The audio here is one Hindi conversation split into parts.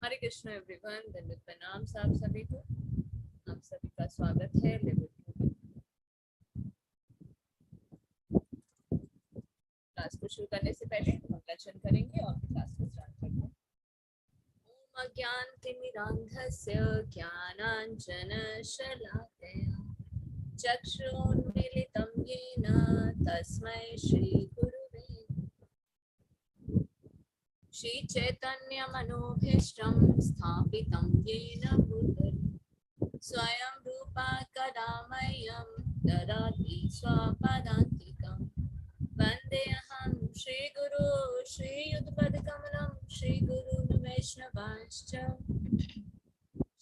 हरे कृष्ण एवरीवन, दंडवत प्रणाम आप सभी को। आप सभी का स्वागत है लेवल 2 में। क्लास को शुरू करने से पहले मंगलाचरण करेंगे और क्लास को स्टार्ट करते हैं। ओम अज्ञानतिमिरान्धस्य ज्ञानाञ्जनशलाकया चक्षुरुन्मीलितं येन तस्मै श्रीगुरुवे श्रीचैतन्यमनोभीष्टं स्थापितं येन भूतले स्वयं रूपा कदा मह्यं ददाति स्वपदान्तिकं वन्देऽहं श्रीगुरो श्रीयुतपदकमलं श्रीगुरुन् वैष्णवांश्च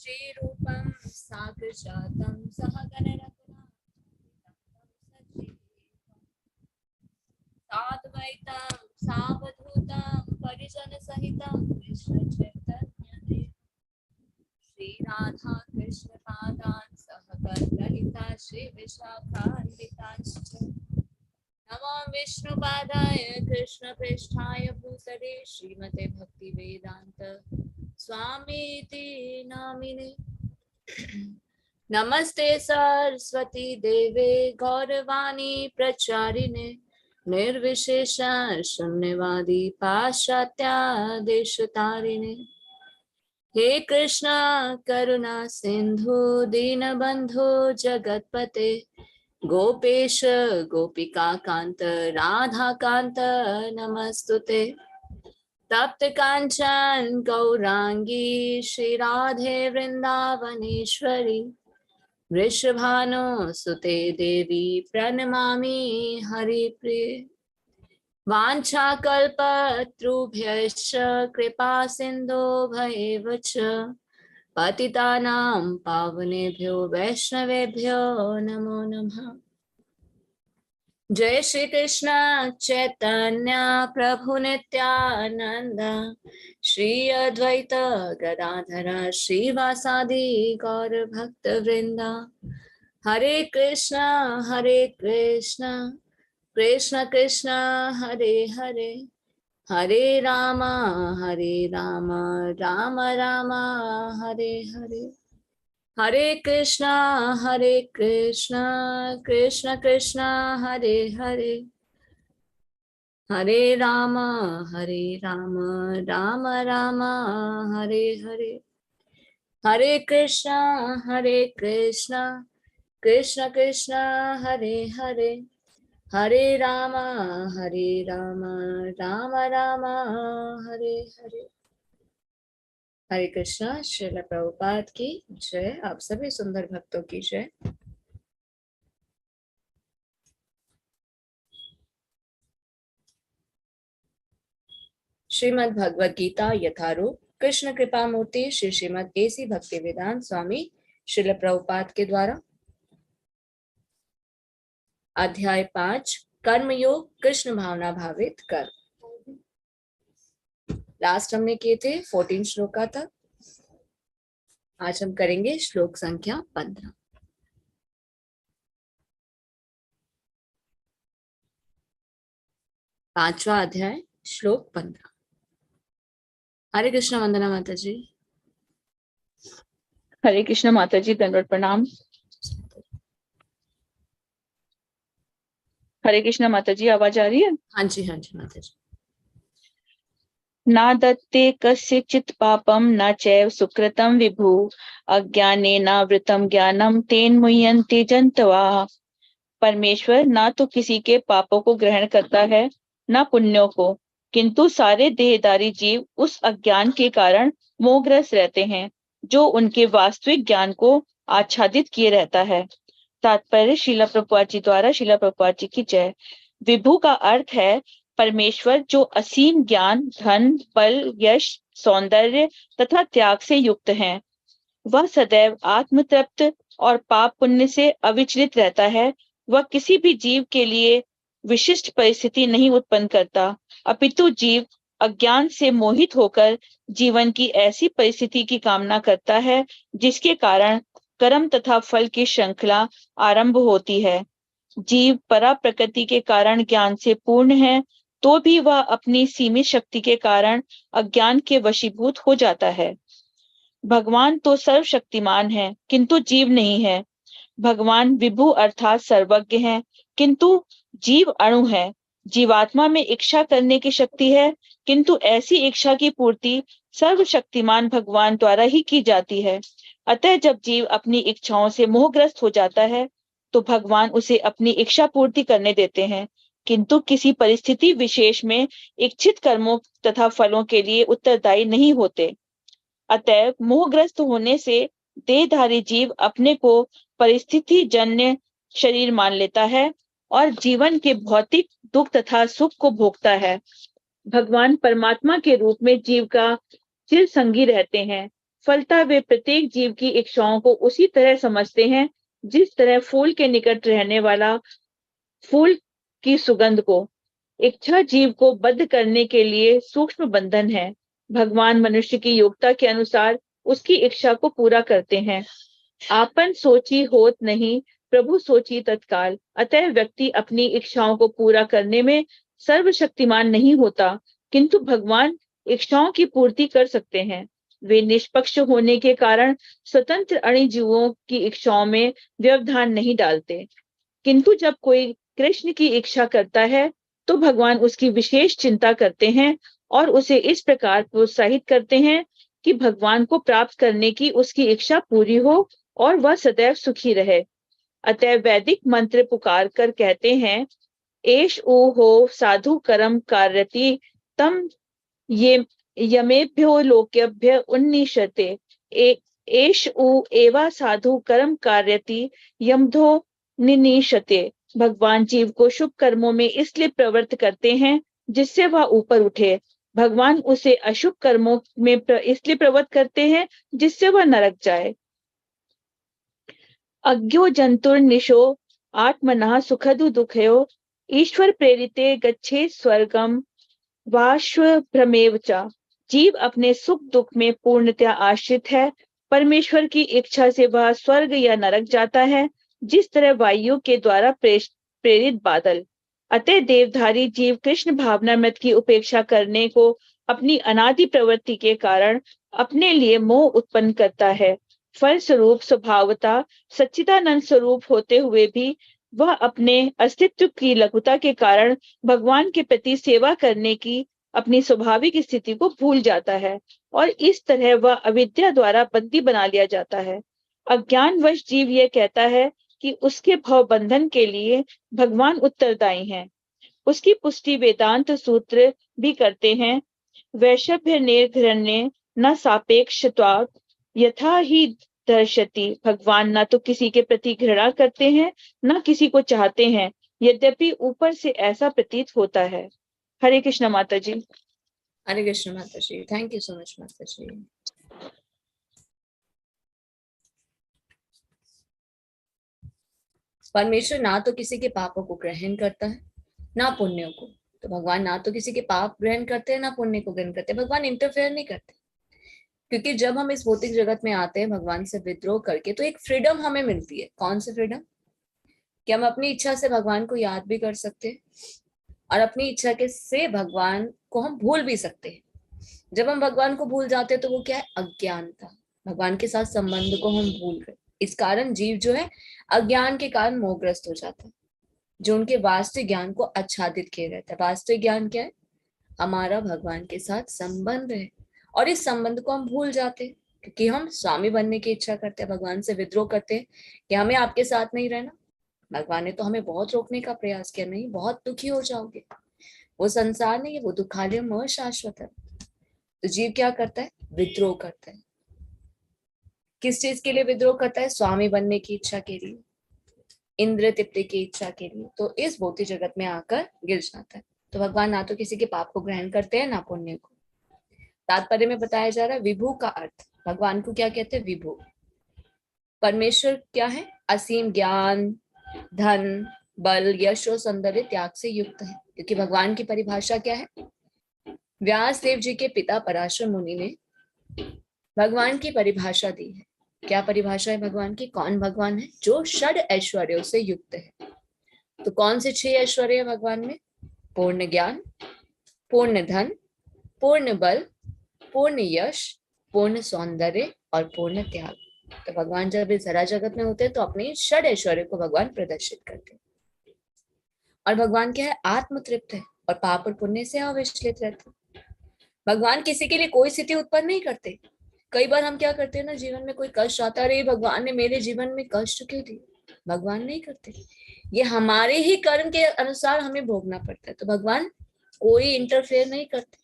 श्रीरूपं साग्रजातं सहगणरघुनाथान्वितं साद्वैतं सावधूतं परिजनसहितं कृष्णचैतन्यदेव श्री राधा कृष्ण पादान् सहगणललिता श्री विशाखान्वितांश्च नमो विष्णुपादाय कृष्ण पृष्ठाय भूतले श्रीमते भक्ति वेदांत स्वामीति नामिने नमस्ते सरस्वती देवे गौरवाणी प्रचारिणे निर्विशेष शून्यवादी पाश्चात्या देशतारिणे हे कृष्णा करुणा सिंधु दीनबंधु जगतपते गोपेश गोपिका कांत राधा कांत नमस्तुते तप्त कांचन गौरांगी श्री राधे वृंदावनेश्वरी वृषभानु सुते देवी प्रणमामि हरिप्रिये वाञ्छाकल्पतरुभ्यश्च कृपा सिन्धुभ्येव च पतितानां पावनेभ्यो वैष्णवेभ्यो नमो नमः। जय श्री कृष्ण चैतन्य प्रभु नित्यानंद श्री अद्वैत गदाधर श्रीवासादि गौर भक्त वृंदा हरे कृष्ण कृष्ण कृष्ण हरे हरे हरे राम राम राम हरे हरे हरे कृष्ण कृष्ण कृष्ण हरे हरे हरे राम राम राम हरे हरे हरे कृष्ण कृष्ण कृष्ण हरे हरे हरे राम राम राम हरे हरे। हरे कृष्णा। श्रील प्रभुपाद की जय। आप सभी सुंदर भक्तों की जय। श्रीमद् भगवद गीता यथारूप कृष्ण कृपा मूर्ति श्री श्रीमद् एसी भक्ति वेदांत स्वामी श्रील प्रभुपाद के द्वारा अध्याय 5 कर्मयोग कृष्ण भावना भावित कर। लास्ट हमने किए थे 14 श्लोका तक। आज हम करेंगे श्लोक संख्या 15। पांचवा अध्याय श्लोक 15। हरे कृष्ण वंदना माता जी। हरे कृष्ण माता जी, दंडवत प्रणाम। हरे कृष्ण माता जी, आवाज आ रही है? हाँ जी माता जी। ना दत्ते कस्यचित् पापम न चैव सुकृतं विभु अज्ञानेनावृतं ज्ञानम तेन मुह्यन्ते जन्तवः। परमेश्वर ना तो किसी के पापों को ग्रहण करता है न पुण्यों को, किंतु सारे देहधारी जीव उस अज्ञान के कारण मोहग्रस्त रहते हैं जो उनके वास्तविक ज्ञान को आच्छादित किए रहता है। तात्पर्य श्रील प्रभुपाद जी द्वारा। श्रील प्रभुपाद जी की जय। विभु का अर्थ है परमेश्वर जो असीम ज्ञान, धन, बल, यश, सौंदर्य तथा त्याग से युक्त हैं। वह सदैव आत्मतृप्त और पाप पुण्य से अविचलित रहता है। वह किसी भी जीव के लिए विशिष्ट परिस्थिति नहीं उत्पन्न करता, अपितु जीव अज्ञान से मोहित होकर जीवन की ऐसी परिस्थिति की कामना करता है जिसके कारण कर्म तथा फल की श्रृंखला आरंभ होती है। जीव परा प्रकृति के कारण ज्ञान से पूर्ण है, तो भी वह अपनी सीमित शक्ति के कारण अज्ञान के वशीभूत हो जाता है। भगवान तो सर्वशक्तिमान है किंतु जीव नहीं है। भगवान विभु अर्थात सर्वज्ञ हैं, किंतु जीव अणु है। जीवात्मा में इच्छा करने की शक्ति है, किंतु ऐसी इच्छा की पूर्ति सर्वशक्तिमान भगवान द्वारा ही की जाती है। अतः जब जीव अपनी इच्छाओं से मोहग्रस्त हो जाता है तो भगवान उसे अपनी इच्छा पूर्ति करने देते हैं, किंतु किसी परिस्थिति विशेष में इच्छित कर्मों तथा फलों के लिए उत्तरदायी नहीं होते। अतः मोहग्रस्त होने से देहधारी जीव अपने को परिस्थिति जन्य शरीर मान लेता है और जीवन के भौतिक दुख तथा सुख को भोगता है। भगवान परमात्मा के रूप में जीव का चिर संगी रहते हैं। फलतः वे प्रत्येक जीव की इच्छाओं को उसी तरह समझते हैं जिस तरह फूल के निकट रहने वाला फूल की सुगंध को। इच्छा जीव को बद्ध करने के लिए सूक्ष्म बंधन है। भगवान मनुष्य की योग्यता के अनुसार उसकी इच्छा को पूरा करते हैं। आपन सोची होत नहीं, प्रभु सोची तत्काल। अतः व्यक्ति अपनी इच्छाओं को पूरा करने में सर्वशक्तिमान नहीं होता, किंतु भगवान इच्छाओं की पूर्ति कर सकते हैं। वे निष्पक्ष होने के कारण स्वतंत्र अणुजीवों की इच्छाओं में व्यवधान नहीं डालते, किंतु जब कोई कृष्ण की इच्छा करता है तो भगवान उसकी विशेष चिंता करते हैं और उसे इस प्रकार प्रोत्साहित करते हैं कि भगवान को प्राप्त करने की उसकी इच्छा पूरी हो और वह सदैव सुखी रहे। अतः वैदिक मंत्र पुकार कर कहते हैं, एष उ हो साधु करम कार्यति तम ये यमेभ्यो लोकेभ्य उन्निशते। एष उ एवा साधु करम कार्यति यमधो निनीशते। भगवान जीव को शुभ कर्मों में इसलिए प्रवृत्त करते हैं जिससे वह ऊपर उठे। भगवान उसे अशुभ कर्मों में इसलिए प्रवृत्त करते हैं जिससे वह नरक जाए। अज्ञो जंतुर्निशो आत्मनः सुखदु दुःखयो ईश्वर प्रेरिते गच्छे स्वर्गम वाश्वभ्रमेव च। जीव अपने सुख दुख में पूर्णतया आश्रित है। परमेश्वर की इच्छा से वह स्वर्ग या नरक जाता है, जिस तरह वायु के द्वारा प्रेरित बादल। अतः देवधारी जीव कृष्ण भावनामृत की उपेक्षा करने को अपनी अनादि प्रवृत्ति के कारण अपने लिए मोह उत्पन्न करता है। फलस्वरूप स्वभावतः सच्चिदानंद स्वरूप होते हुए भी वह अपने अस्तित्व की लघुता के कारण भगवान के प्रति सेवा करने की अपनी स्वाभाविक स्थिति को भूल जाता है और इस तरह वह अविद्या द्वारा बंदी बना लिया जाता है। अज्ञानवश जीव यह कहता है कि उसके भव बंधन के लिए भगवान उत्तरदायी हैं। उसकी पुष्टि वेदांत सूत्र भी करते हैं। वैशभ्य निर्घृण्य न सापेक्षत्वात् यथा ही दर्शति। भगवान न तो किसी के प्रति घृणा करते हैं न किसी को चाहते हैं, यद्यपि ऊपर से ऐसा प्रतीत होता है। हरे कृष्ण माता जी। हरे कृष्ण माता जी। थैंक यू सो मच माता जी। परमेश्वर ना तो किसी के पापों को ग्रहण करता है ना पुण्यों को। तो भगवान ना तो किसी के पाप ग्रहण करते हैं ना पुण्य को ग्रहण करते हैं। भगवान इंटरफेयर नहीं करते, क्योंकि जब हम इस भौतिक जगत में आते हैं भगवान से विद्रोह करके तो एक फ्रीडम हमें मिलती है। कौन सी फ्रीडम? कि हम अपनी इच्छा से भगवान को याद भी कर सकते हैं और अपनी इच्छा के से भगवान को हम भूल भी सकते हैं। जब हम भगवान को भूल जाते हैं तो वो क्या है? अज्ञानता। भगवान के साथ संबंध को हम भूल गए। इस कारण जीव जो है अज्ञान के कारण मोहग्रस्त हो जाता है, जो उनके वास्तविक ज्ञान को आच्छादित किए रहता है। वास्तविक ज्ञान क्या है? हमारा भगवान के साथ संबंध है और इस संबंध को हम भूल जाते हैं क्योंकि हम स्वामी बनने की इच्छा करते हैं, भगवान से विद्रोह करते हैं कि हमें आपके साथ नहीं रहना। भगवान ने तो हमें बहुत रोकने का प्रयास किया, नहीं बहुत दुखी हो जाओगे, वो संसार नहीं है, वो दुखालय मोह शाश्वत है। तो जीव क्या करता है? विद्रोह करता है। किस चीज के लिए विद्रोह करता है? स्वामी बनने की इच्छा के लिए, इंद्र तृप्ति की इच्छा के लिए। तो इस भौतिक जगत में आकर गिर जाता है। तो भगवान ना तो किसी के पाप को ग्रहण करते हैं ना पुण्य को। तात्पर्य में बताया जा रहा है विभु का अर्थ। भगवान को क्या कहते हैं? विभु। परमेश्वर क्या है? असीम ज्ञान, धन, बल, यश और सौंदर्य त्याग से युक्त है। क्योंकि भगवान की परिभाषा क्या है? व्यास देव जी के पिता पराशर मुनि ने भगवान की परिभाषा दी है। क्या परिभाषा है भगवान की? कौन भगवान है? जो षड ऐश्वर्यों से युक्त है। तो कौन से 6 ऐश्वर्य है भगवान में? पूर्ण ज्ञान, पूर्ण धन, पूर्ण बल, पूर्ण यश, पूर्ण सौंदर्य और पूर्ण त्याग। तो भगवान जब इस जरा जगत में होते हैं तो अपने षड ऐश्वर्य को भगवान प्रदर्शित करते हैं। और भगवान क्या है, आत्म तृप्त है और पाप और पुण्य से अविचलित रहते हैं। भगवान किसी के लिए कोई स्थिति उत्पन्न नहीं करते। कई बार हम क्या करते हैं ना, जीवन में कोई कष्ट आता है, अरे भगवान ने मेरे जीवन में कष्ट क्यों दिए। भगवान नहीं करते, ये हमारे ही कर्म के अनुसार हमें भोगना पड़ता है। तो भगवान कोई इंटरफेयर नहीं करते।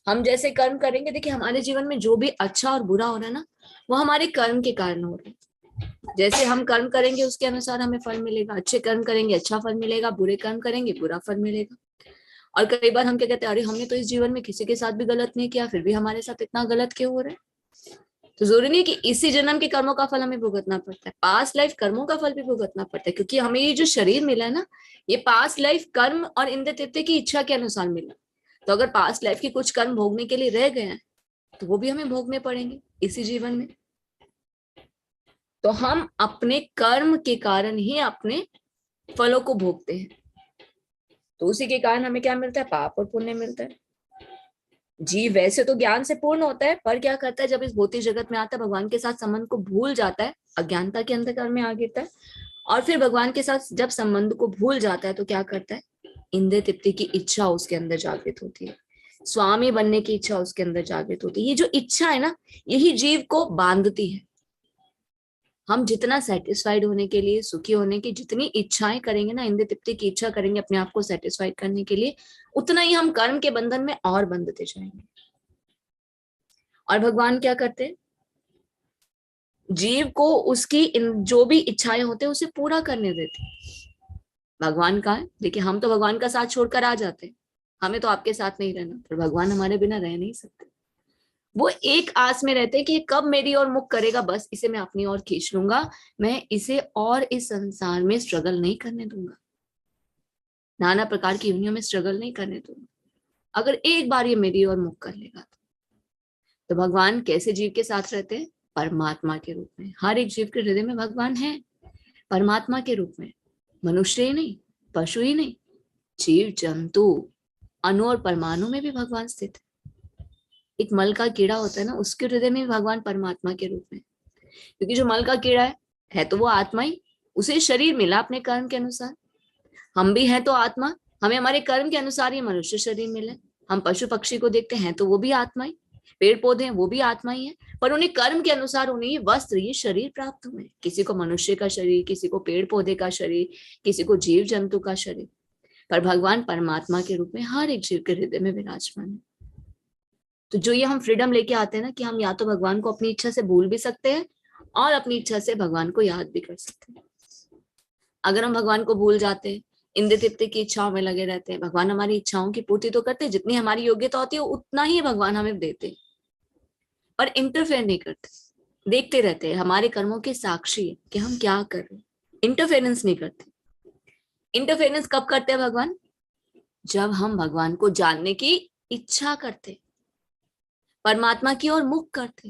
हम जैसे कर्म करेंगे, देखिए हमारे जीवन में जो भी अच्छा और बुरा हो रहा है ना, वो हमारे कर्म के कारण हो रहा है। जैसे हम कर्म करेंगे उसके अनुसार हमें फल मिलेगा। अच्छे कर्म करेंगे अच्छा फल मिलेगा, बुरे कर्म करेंगे बुरा फल मिलेगा। और कई बार हम क्या कहते हैं, अरे हमने तो इस जीवन में किसी के साथ भी गलत नहीं किया, फिर भी हमारे साथ इतना गलत क्यों हो रहा है। तो जरूरी नहीं कि इसी जन्म के कर्मों का फल हमें भुगतना पड़ता है, पास्ट लाइफ कर्मों का फल भी भुगतना पड़ता है। क्योंकि हमें ये जो शरीर मिला है ना, ये पास्ट लाइफ कर्म और इंद्र तृप्ति की इच्छा के अनुसार मिला। तो अगर पास्ट लाइफ के कुछ कर्म भोगने के लिए रह गए हैं तो वो भी हमें भोगने पड़ेंगे इसी जीवन में। तो हम अपने कर्म के कारण ही अपने फलों को भोगते हैं। तो उसी के कारण हमें क्या मिलता है, पाप और पुण्य मिलता है। जीव वैसे तो ज्ञान से पूर्ण होता है, पर क्या करता है, जब इस भौतिक जगत में आता है भगवान के साथ संबंध को भूल जाता है, अज्ञानता के अंधकार में आ गिरता है। और फिर भगवान के साथ जब संबंध को भूल जाता है तो क्या करता है, इंद्रिय तृप्ति की इच्छा उसके अंदर जागृत होती है, स्वामी बनने की इच्छा उसके अंदर जागृत होती है। ये जो इच्छा है ना, यही जीव को बांधती है। हम जितना सेटिस्फाइड होने के लिए, सुखी होने की जितनी इच्छाएं करेंगे ना, इंद्रिय तृप्ति की इच्छा करेंगे अपने आप को सेटिस्फाइड करने के लिए, उतना ही हम कर्म के बंधन में और बंधते जाएंगे। और भगवान क्या करते हैं, जीव को उसकी जो भी इच्छाएं होते हैं उसे पूरा करने देते हैं। भगवान का है, देखिए हम तो भगवान का साथ छोड़कर आ जाते हैं, हमें तो आपके साथ नहीं रहना, पर भगवान हमारे बिना रह नहीं सकते। वो एक आस में रहते हैं कि कब मेरी ओर मुख करेगा, बस इसे मैं अपनी ओर खींच लूंगा, मैं इसे और इस संसार में स्ट्रगल नहीं करने दूंगा, नाना प्रकार की यूनियों में स्ट्रगल नहीं करने दूंगा। अगर एक बार ये मेरी ओर मुख कर लेगा तो भगवान कैसे जीव के साथ रहते हैं, परमात्मा के रूप में। हर एक जीव के हृदय में भगवान है, परमात्मा के रूप में। मनुष्य ही नहीं, पशु ही नहीं, जीव जंतु, अणु और परमाणु में भी भगवान स्थित है। एक मल का कीड़ा होता है ना, उसके हृदय में भी भगवान परमात्मा के रूप में। क्योंकि जो मल का कीड़ा है तो वो आत्मा ही, उसे शरीर मिला अपने कर्म के अनुसार। हम भी हैं तो आत्मा, हमें हमारे कर्म के अनुसार ही मनुष्य शरीर मिले। हम पशु पक्षी को देखते हैं तो वो भी आत्मा ही, पेड़ पौधे हैं वो भी आत्मा ही है, पर उन्हें कर्म के अनुसार उन्हें ये वस्त्र, ये शरीर प्राप्त हुए। किसी को मनुष्य का शरीर, किसी को पेड़ पौधे का शरीर, किसी को जीव जंतु का शरीर, पर भगवान परमात्मा के रूप में हर एक जीव के हृदय में विराजमान है। तो जो ये हम फ्रीडम लेके आते हैं ना, कि हम या तो भगवान को अपनी इच्छा से भूल भी सकते हैं और अपनी इच्छा से भगवान को याद भी कर सकते हैं। अगर हम भगवान को भूल जाते हैं, इंद्रिय तृप्ति की इच्छाओं में लगे रहते हैं, भगवान हमारी इच्छाओं की पूर्ति तो करते हैं, जितनी हमारी योग्यता होती है उतना ही भगवान हमें देते हैं, पर इंटरफेयर नहीं करते, देखते रहते हैं, हमारे कर्मों के साक्षी है कि हम क्या कर रहे हैं, इंटरफेरेंस नहीं करते। इंटरफेरेंस कब करते हैं भगवान, जब हम भगवान को जानने की इच्छा करते, परमात्मा की ओर मुख करते,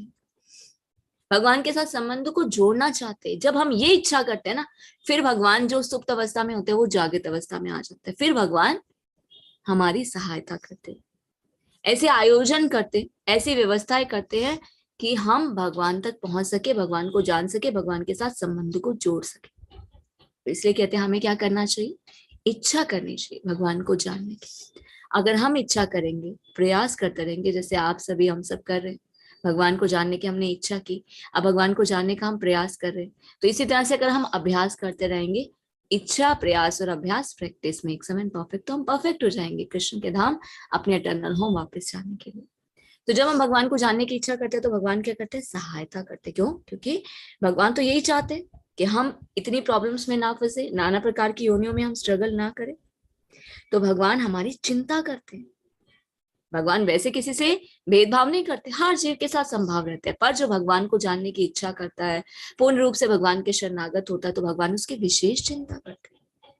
भगवान के साथ संबंध को जोड़ना चाहते। जब हम ये इच्छा करते हैं ना, फिर भगवान जो सुप्त अवस्था में होते हैं वो जागृत अवस्था में आ जाते हैं। फिर भगवान हमारी सहायता करते, ऐसे आयोजन करते, ऐसी व्यवस्थाएं करते हैं कि हम भगवान तक पहुंच सके, भगवान को जान सके, भगवान के साथ संबंध को जोड़ सके। तो इसलिए कहते हैं हमें क्या करना चाहिए, इच्छा करनी चाहिए भगवान को जानने की। अगर हम इच्छा करेंगे, प्रयास करते रहेंगे, जैसे आप सभी हम सब कर रहे हैं, भगवान को जानने की हमने इच्छा की, अब भगवान को जानने का हम प्रयास कर रहे हैं, तो इसी तरह से अगर हम अभ्यास करते रहेंगे, इच्छा प्रयास और अभ्यास प्रैक्टिस में एक समय परफेक्ट, तो हम परफेक्ट हो जाएंगे कृष्ण के धाम, अपने एटर्नल होम वापस जाने के लिए। तो जब हम भगवान को जानने की इच्छा करते हैं तो भगवान क्या करते हैं, सहायता करते। क्यों, क्योंकि भगवान तो यही चाहते हैं कि हम इतनी प्रॉब्लम्स में ना फंसे, नाना प्रकार की योनियों में हम स्ट्रगल ना करें। तो भगवान हमारी चिंता करते हैं। भगवान वैसे किसी से भेदभाव नहीं करते, हर जीव के साथ संभाव रहते हैं, पर जो भगवान को जानने की इच्छा करता है, पूर्ण रूप से भगवान के शरणागत होता है, तो भगवान उसकी विशेष चिंता करते हैं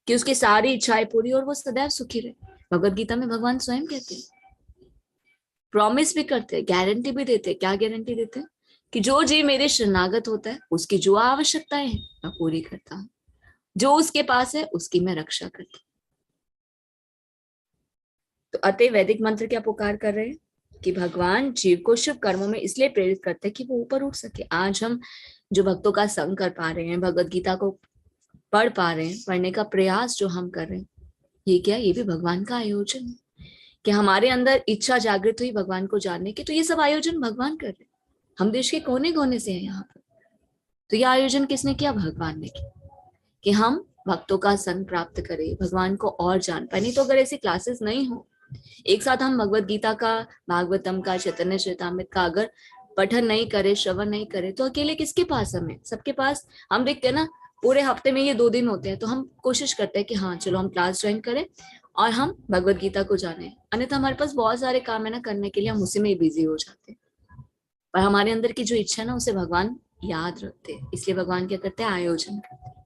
कि उसकी सारी इच्छाएं पूरी और वो सदैव सुखी रहे। भगवद गीता में भगवान स्वयं कहते हैं, प्रॉमिस भी करते हैं, गारंटी भी देते हैं। क्या गारंटी देते हैं, कि जो जीव मेरे शरणागत होता है उसकी जो आवश्यकताएं हैं मैं पूरी करता हूँ, जो उसके पास है उसकी मैं रक्षा करता हूँ। तो अतः वैदिक मंत्र क्या पुकार कर रहे हैं, कि भगवान जीव को शुभ कर्मों में इसलिए प्रेरित करते हैं कि वो ऊपर उठ सके। आज हम जो भक्तों का संग कर पा रहे हैं, भगवत गीता को पढ़ पा रहे हैं, पढ़ने का प्रयास जो हम कर रहे हैं, ये क्या, ये भी भगवान का आयोजन है कि हमारे अंदर इच्छा जागृत हुई भगवान को जानने की, तो ये सब आयोजन भगवान कर रहे हैं। हम देश के कोने कोने से हैं यहाँ पर, तो ये आयोजन किसने किया? भगवान ने किया कि हम भक्तों का संग प्राप्त करें, भगवान को और जान पाए। नहीं तो अगर ऐसी क्लासेस नहीं हो, एक साथ हम भगवत गीता का, भागवतम का, चैतन्य चरितामृत का अगर पठन नहीं करे, श्रवण नहीं करे, तो अकेले किसके पास हमें? सबके पास। हम देखते हैं ना, पूरे हफ्ते में ये 2 दिन होते हैं, तो हम कोशिश करते हैं कि हाँ चलो हम क्लास ज्वाइन करें और हम भगवत गीता को जाने। अन्यथा हमारे पास बहुत सारे काम है ना करने के लिए, हम उसी में ही बिजी हो जाते हैं। पर हमारे अंदर की जो इच्छा है ना, उसे भगवान याद रखते हैं। इसलिए भगवान क्या करते हैं? आयोजन करते हैं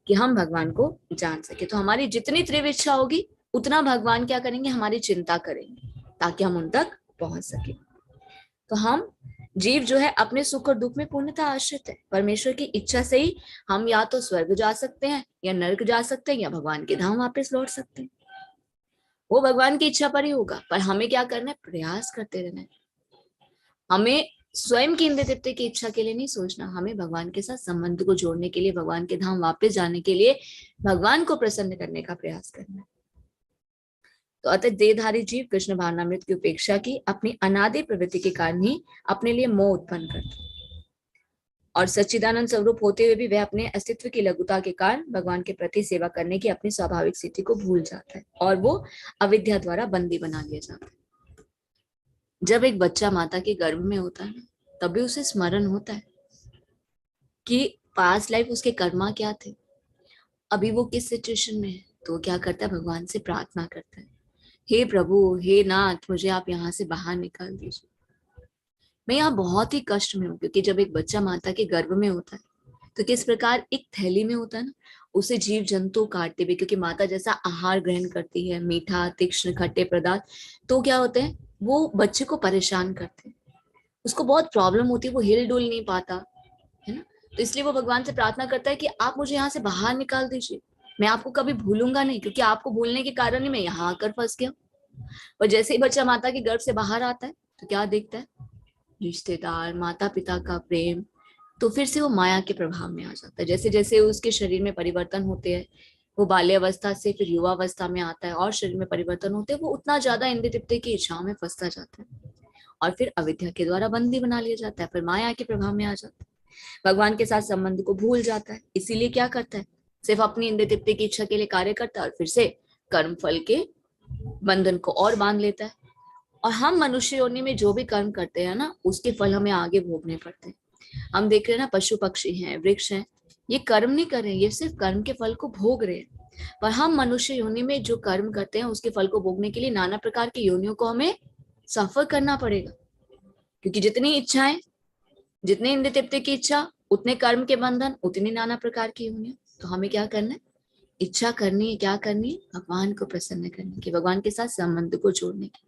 कि हम भगवान को जान सके। तो हमारी जितनी तीव्र इच्छा होगी उतना भगवान क्या करेंगे? हमारी चिंता करेंगे ताकि हम उन तक पहुंच सके। तो हम जीव जो है अपने सुख और दुख में पूर्णतः आश्रित है। परमेश्वर की इच्छा से ही हम या तो स्वर्ग जा सकते हैं, या नरक जा सकते हैं, या भगवान के धाम वापस लौट सकते हैं। वो भगवान की इच्छा पर ही होगा, पर हमें क्या करना है? प्रयास करते रहना है। हमें स्वयं की इंद्रिय तृप्ति की इच्छा के लिए नहीं सोचना, हमें भगवान के साथ संबंध को जोड़ने के लिए, भगवान के धाम वापस जाने के लिए, भगवान को प्रसन्न करने का प्रयास करना है। तो अतः देहधारी जीव कृष्ण भावनामृत की उपेक्षा की अपनी अनादि प्रवृत्ति के कारण ही अपने लिए मोह उत्पन्न करता है, और सच्चिदानंद स्वरूप होते हुए भी वह अपने अस्तित्व की लघुता के कारण भगवान के प्रति सेवा करने की अपनी स्वाभाविक स्थिति को भूल जाता है, और वो अविद्या द्वारा बंदी बना लिया जाता है। जब एक बच्चा माता के गर्भ में होता है तभी उसे स्मरण होता है कि पास्ट लाइफ उसके कर्मा क्या थे, अभी वो किस सिचुएशन में है। तो वो क्या करता है? भगवान से प्रार्थना करता है, हे प्रभु, हे नाथ, मुझे आप यहाँ से बाहर निकाल दीजिए, मैं यहाँ बहुत ही कष्ट में हूँ। क्योंकि जब एक बच्चा माता के गर्भ में होता है तो किस प्रकार एक थैली में होता है ना, उसे जीव जंतु काटते हुए, क्योंकि माता जैसा आहार ग्रहण करती है, मीठा, तीक्ष्ण, खट्टे पदार्थ, तो क्या होते हैं? वो बच्चे को परेशान करते हैं, उसको बहुत प्रॉब्लम होती है, वो हिल डुल नहीं पाता है ना। तो इसलिए वो भगवान से प्रार्थना करता है कि आप मुझे यहाँ से बाहर निकाल दीजिए, मैं आपको कभी भूलूंगा नहीं, क्योंकि आपको भूलने के कारण ही मैं यहाँ आकर फंस गया। और जैसे ही बच्चा माता के गर्भ से बाहर आता है तो क्या देखता है? रिश्तेदार, माता पिता का प्रेम, तो फिर से वो माया के प्रभाव में आ जाता है। जैसे जैसे उसके शरीर में परिवर्तन होते हैं, वो बाल्यावस्था से फिर युवावस्था में आता है और शरीर में परिवर्तन होते हैं, वो उतना ज्यादा इंद्रिय तृप्ति की इच्छाओं में फंसता जाता है, और फिर अविद्या के द्वारा बंदी बना लिया जाता है, फिर माया के प्रभाव में आ जाता है, भगवान के साथ संबंध को भूल जाता है। इसीलिए क्या करता है? सिर्फ अपनी इंद्रिय तृप्ति की इच्छा के लिए कार्य करता है, और फिर से कर्म फल के बंधन को और बांध लेता है। और हम मनुष्य योनि में जो भी कर्म करते हैं ना, उसके फल हमें आगे भोगने पड़ते हैं। हम देख रहे हैं ना, पशु पक्षी हैं, वृक्ष हैं, ये कर्म नहीं कर रहे हैं, ये सिर्फ कर्म के फल को भोग रहे हैं। पर हम मनुष्य योनि में जो कर्म करते हैं उसके फल को भोगने के लिए नाना प्रकार की योनियों को हमें सफर करना पड़ेगा। क्योंकि जितनी इच्छाएं, जितने इंद्रिय तृप्ति की इच्छा, उतने कर्म के बंधन, उतनी नाना प्रकार की योनियां। तो हमें क्या करना है? इच्छा करनी है, क्या करनी है? भगवान को प्रसन्न करने की, भगवान के साथ संबंध को जोड़ने की।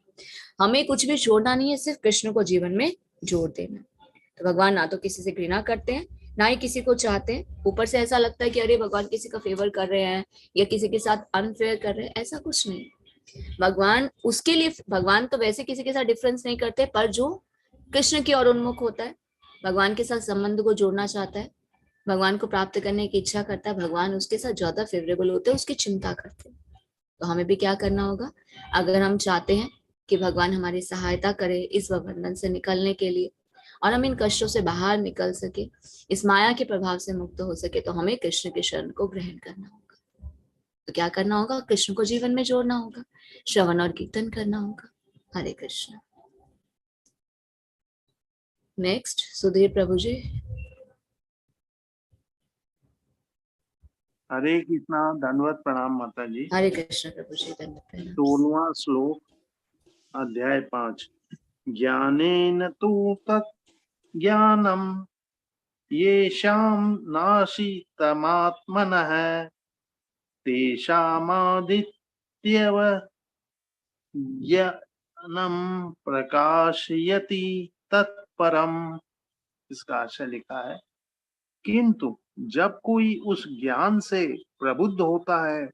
हमें कुछ भी छोड़ना नहीं है, सिर्फ कृष्ण को जीवन में जोड़ देना। तो भगवान ना तो किसी से घृणा करते हैं, ना ही किसी को चाहते हैं। ऊपर से ऐसा लगता है कि अरे भगवान किसी का फेवर कर रहे हैं या किसी के साथ अनफेयर कर रहे हैं, ऐसा कुछ नहीं। भगवान उसके लिए, भगवान तो वैसे किसी के साथ डिफरेंस नहीं करते, पर जो कृष्ण की ओर उन्मुख होता है, भगवान के साथ संबंध को जोड़ना चाहता है, भगवान को प्राप्त करने की इच्छा करता है, भगवान उसके साथ ज्यादा फेवरेबल होते हैं, उसकी चिंता करते हैं। तो हमें भी क्या करना होगा? अगर हम चाहते हैं कि भगवान हमारी सहायता करे इस बंधन से निकलने के लिए, और हम इन कष्टों से बाहर निकल सके, इस माया के प्रभाव से मुक्त हो सके, तो हमें कृष्ण के शरण को ग्रहण करना होगा। तो क्या करना होगा? कृष्ण को जीवन में जोड़ना होगा, श्रवण और कीर्तन करना होगा। हरे कृष्ण। नेक्स्ट सुधीर प्रभु जी। हरे कृष्णा, दंडवत प्रणाम माता जी। हरे कृष्ण प्रभु जी, दंडवत प्रणाम। 16वां श्लोक, अध्याय 5। ज्ञानेन तु तत् ज्ञानम येषां नाशितमात्मनः तेषामादित्यव ज्ञानम प्रकाशयति तत्परम। इसका आशय लिखा है, किंतु जब कोई उस ज्ञान से प्रबुद्ध होता है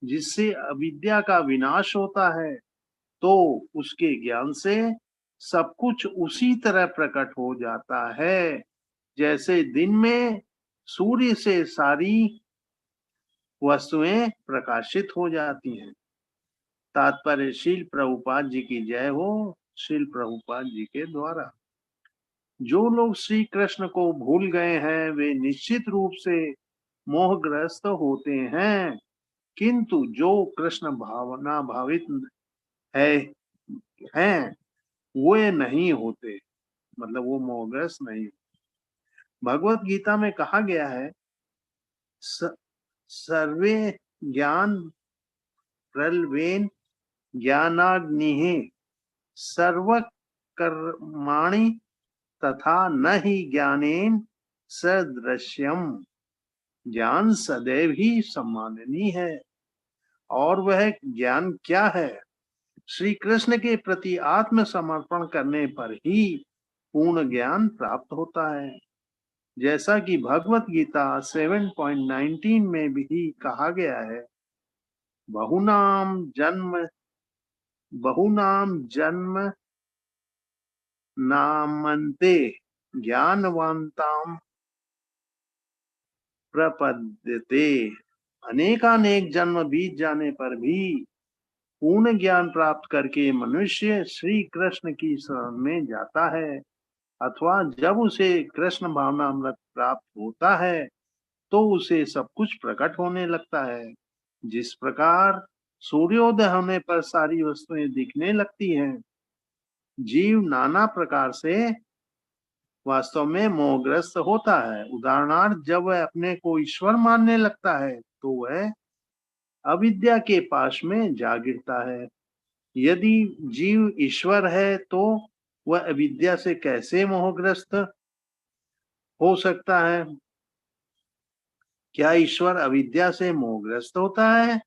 जिससे अविद्या का विनाश होता है, तो उसके ज्ञान से सब कुछ उसी तरह प्रकट हो जाता है जैसे दिन में सूर्य से सारी वस्तुएं प्रकाशित हो जाती हैं। तात्पर्य श्रील प्रभुपाद जी की जय हो। श्रील प्रभुपाद जी के द्वारा जो लोग श्री कृष्ण को भूल गए हैं वे निश्चित रूप से मोहग्रस्त होते हैं, किंतु जो कृष्ण भावना भावित है हैं वे नहीं होते, मतलब वो मोहग्रस्त नहीं। भगवत गीता में कहा गया है सर्वे ज्ञान प्रलवेन ज्ञानाग्निः सर्वकर्माणि तथा न ही ज्ञानेन सदृश्यम। ज्ञान सदैव ही सम्माननीय है। और वह ज्ञान क्या है? श्री कृष्ण के प्रति आत्म समर्पण करने पर ही पूर्ण ज्ञान प्राप्त होता है। जैसा कि भगवत गीता 7.19 में भी कहा गया है, बहुनाम जन्म नामन्ते ज्ञानवंताम प्रपद्यते। अनेकानेक जन्म बीत जाने पर भी पूर्ण ज्ञान प्राप्त करके मनुष्य श्री कृष्ण की शरण में जाता है, अथवा जब उसे कृष्ण भावनामृत प्राप्त होता है तो उसे सब कुछ प्रकट होने लगता है। जिस प्रकार सूर्योदय होने पर सारी वस्तुएं दिखने लगती हैं, जीव नाना प्रकार से वास्तव में मोहग्रस्त होता है। उदाहरणार्थ, जब वह अपने को ईश्वर मानने लगता है तो वह अविद्या के पाश में जा गिरता है। यदि जीव ईश्वर है तो वह अविद्या से कैसे मोहग्रस्त हो सकता है? क्या ईश्वर अविद्या से मोहग्रस्त होता है?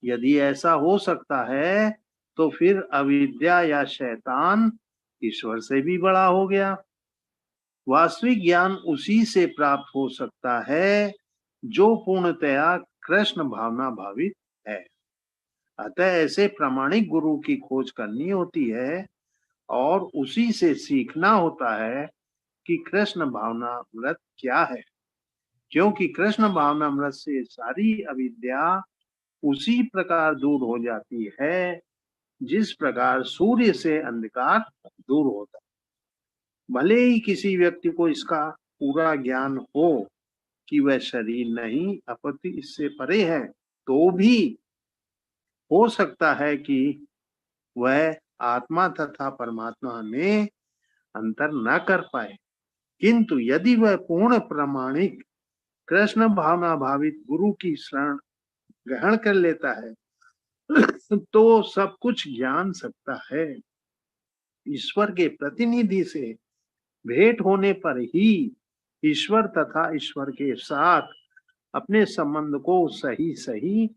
यदि ऐसा हो सकता है तो फिर अविद्या या शैतान ईश्वर से भी बड़ा हो गया। वास्तविक ज्ञान उसी से प्राप्त हो सकता है जो पूर्णतया कृष्ण भावना भावित है। अतः ऐसे प्रामाणिक गुरु की खोज करनी होती है और उसी से सीखना होता है कि कृष्ण भावनामृत क्या है, क्योंकि कृष्ण भावनामृत से सारी अविद्या उसी प्रकार दूर हो जाती है जिस प्रकार सूर्य से अंधकार दूर होता है। भले ही किसी व्यक्ति को इसका पूरा ज्ञान हो कि वह शरीर नहीं अपितु इससे परे है, तो भी हो सकता है कि वह आत्मा तथा परमात्मा में अंतर न कर पाए। किंतु यदि वह पूर्ण प्रामाणिक कृष्ण भावना भावित गुरु की शरण ग्रहण कर लेता है तो सब कुछ जान सकता है। ईश्वर के प्रतिनिधि से भेंट होने पर ही ईश्वर तथा ईश्वर के साथ अपने संबंध को सही सही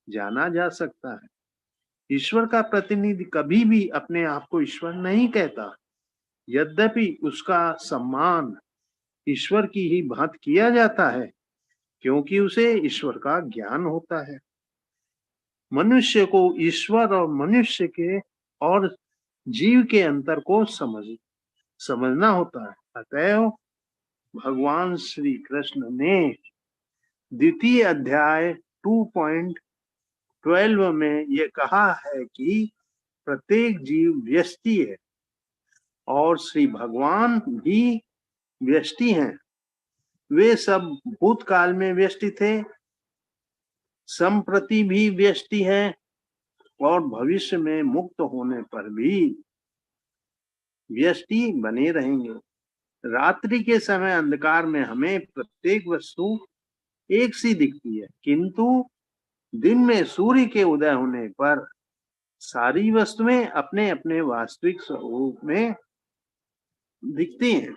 जाना जा सकता है। ईश्वर का प्रतिनिधि कभी भी अपने आप को ईश्वर नहीं कहता, यद्यपि उसका सम्मान ईश्वर की ही भांति किया जाता है, क्योंकि उसे ईश्वर का ज्ञान होता है। मनुष्य को ईश्वर और मनुष्य के और जीव के अंतर को समझना होता है। अतएव भगवान श्री कृष्ण ने द्वितीय अध्याय 2.12 में ये कहा है कि प्रत्येक जीव व्यष्टि है और श्री भगवान भी व्यष्टि हैं। वे सब भूतकाल में व्यष्टि थे, संप्रति भी व्यष्टि हैं और भविष्य में मुक्त होने पर भी व्यष्टि बने रहेंगे। रात्रि के समय अंधकार में हमें प्रत्येक वस्तु एक सी दिखती है, किंतु दिन में सूर्य के उदय होने पर सारी वस्तुएं अपने अपने वास्तविक स्वरूप में दिखती हैं।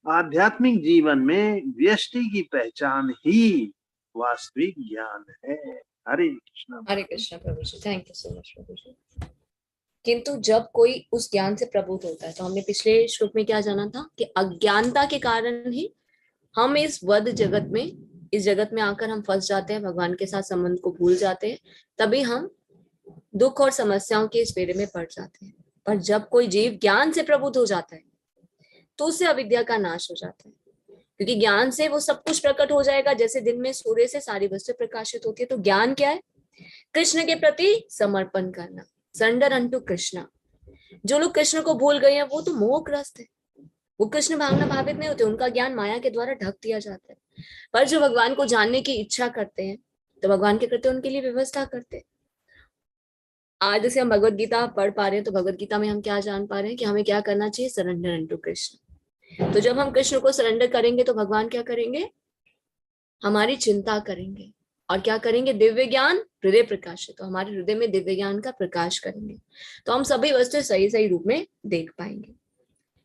आध्यात्मिक जीवन में व्यष्टि की पहचान ही वास्तविक ज्ञान है। हरे कृष्ण प्रभु जी, थैंक यू सो मच प्रभु जी। किंतु जब कोई उस ज्ञान से प्रबुद्ध होता है, तो हमने पिछले श्लोक में क्या जाना था कि अज्ञानता के कारण ही हम इस जगत में आकर हम फंस जाते हैं, भगवान के साथ संबंध को भूल जाते हैं। तभी हम दुख और समस्याओं के इस फेरे में पड़ जाते हैं। पर जब कोई जीव ज्ञान से प्रबुद्ध हो जाता है तो उससे अविद्या का नाश हो जाता है, क्योंकि ज्ञान से वो सब कुछ प्रकट हो जाएगा। जैसे दिन में सूर्य से सारी वस्तु प्रकाशित होती है, तो ज्ञान क्या है? कृष्ण के प्रति समर्पण करना, सरेंडर अनटू कृष्णा। जो लोग कृष्ण को भूल गए हैं वो तो मोहग्रस्त है, वो कृष्ण भावना भावित नहीं होते, उनका ज्ञान माया के द्वारा ढक दिया जाता है। पर जो भगवान को जानने की इच्छा करते हैं तो भगवान के करते उनके लिए व्यवस्था करते हैं। आज जैसे हम भगवत गीता पढ़ पा रहे हैं, तो भगवत गीता में हम क्या जान पा रहे हैं कि हमें क्या करना चाहिए? Surrender unto Krishna. तो जब हम कृष्ण को सरेंडर करेंगे तो भगवान क्या करेंगे? हमारी चिंता करेंगे और क्या करेंगे? दिव्य ज्ञान हृदय प्रकाशित, तो हमारे हृदय में दिव्य ज्ञान का प्रकाश करेंगे, तो हम सभी वस्तुएं सही सही रूप में देख पाएंगे।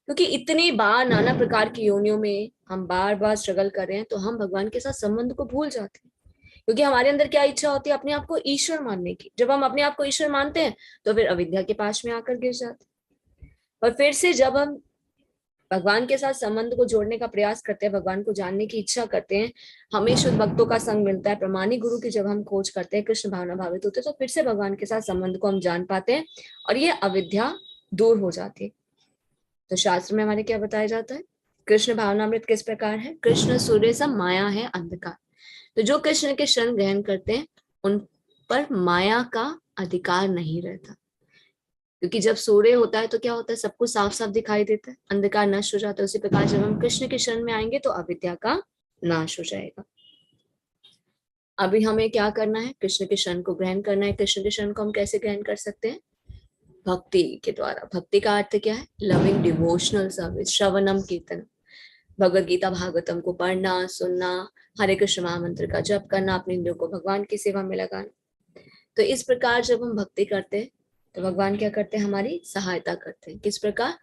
क्योंकि इतनी बार नाना प्रकार की योनियों में हम बार बार स्ट्रगल कर रहे हैं, तो हम भगवान के साथ संबंध को भूल जाते हैं। क्योंकि हमारे अंदर क्या इच्छा होती है? अपने आप को ईश्वर मानने की। जब हम अपने आप को ईश्वर मानते हैं तो फिर अविद्या के पास में आकर गिर जाते हैं। और फिर से जब हम भगवान के साथ संबंध को जोड़ने का प्रयास करते हैं, भगवान को जानने की इच्छा करते हैं, हमें शुद्ध भक्तों का संग मिलता है, प्रमाणिक गुरु की जब हम खोज करते हैं, कृष्ण भावना भावित होते हैं, तो फिर से भगवान के साथ संबंध को हम जान पाते हैं और ये अविद्या दूर हो जाती है। तो शास्त्र में हमारे क्या बताया जाता है? कृष्ण भावनामृत किस प्रकार है? कृष्ण सूर्य सा माया है अंधकार। तो जो कृष्ण के शरण ग्रहण करते हैं उन पर माया का अधिकार नहीं रहता, क्योंकि जब सूर्य होता है तो क्या होता है? सब कुछ साफ साफ दिखाई देता है, अंधकार नष्ट हो जाता है। उसी प्रकार जब हम कृष्ण के शरण में आएंगे तो अविद्या का नाश हो जाएगा। अभी हमें क्या करना है? कृष्ण के शरण को ग्रहण करना है। कृष्ण के शरण को हम कैसे ग्रहण कर सकते हैं? भक्ति के द्वारा। भक्ति का अर्थ क्या है? लविंग डिवोशनल सर्विस, श्रवणम कीर्तन, भगवद गीता भागवतम को पढ़ना, सुनना, हरे कृष्ण महामंत्र का जप करना, अपने इंद्रियों को भगवान की सेवा में लगाना। तो इस प्रकार जब हम भक्ति करते हैं तो भगवान क्या करते हैं? हमारी सहायता करते हैं। किस प्रकार?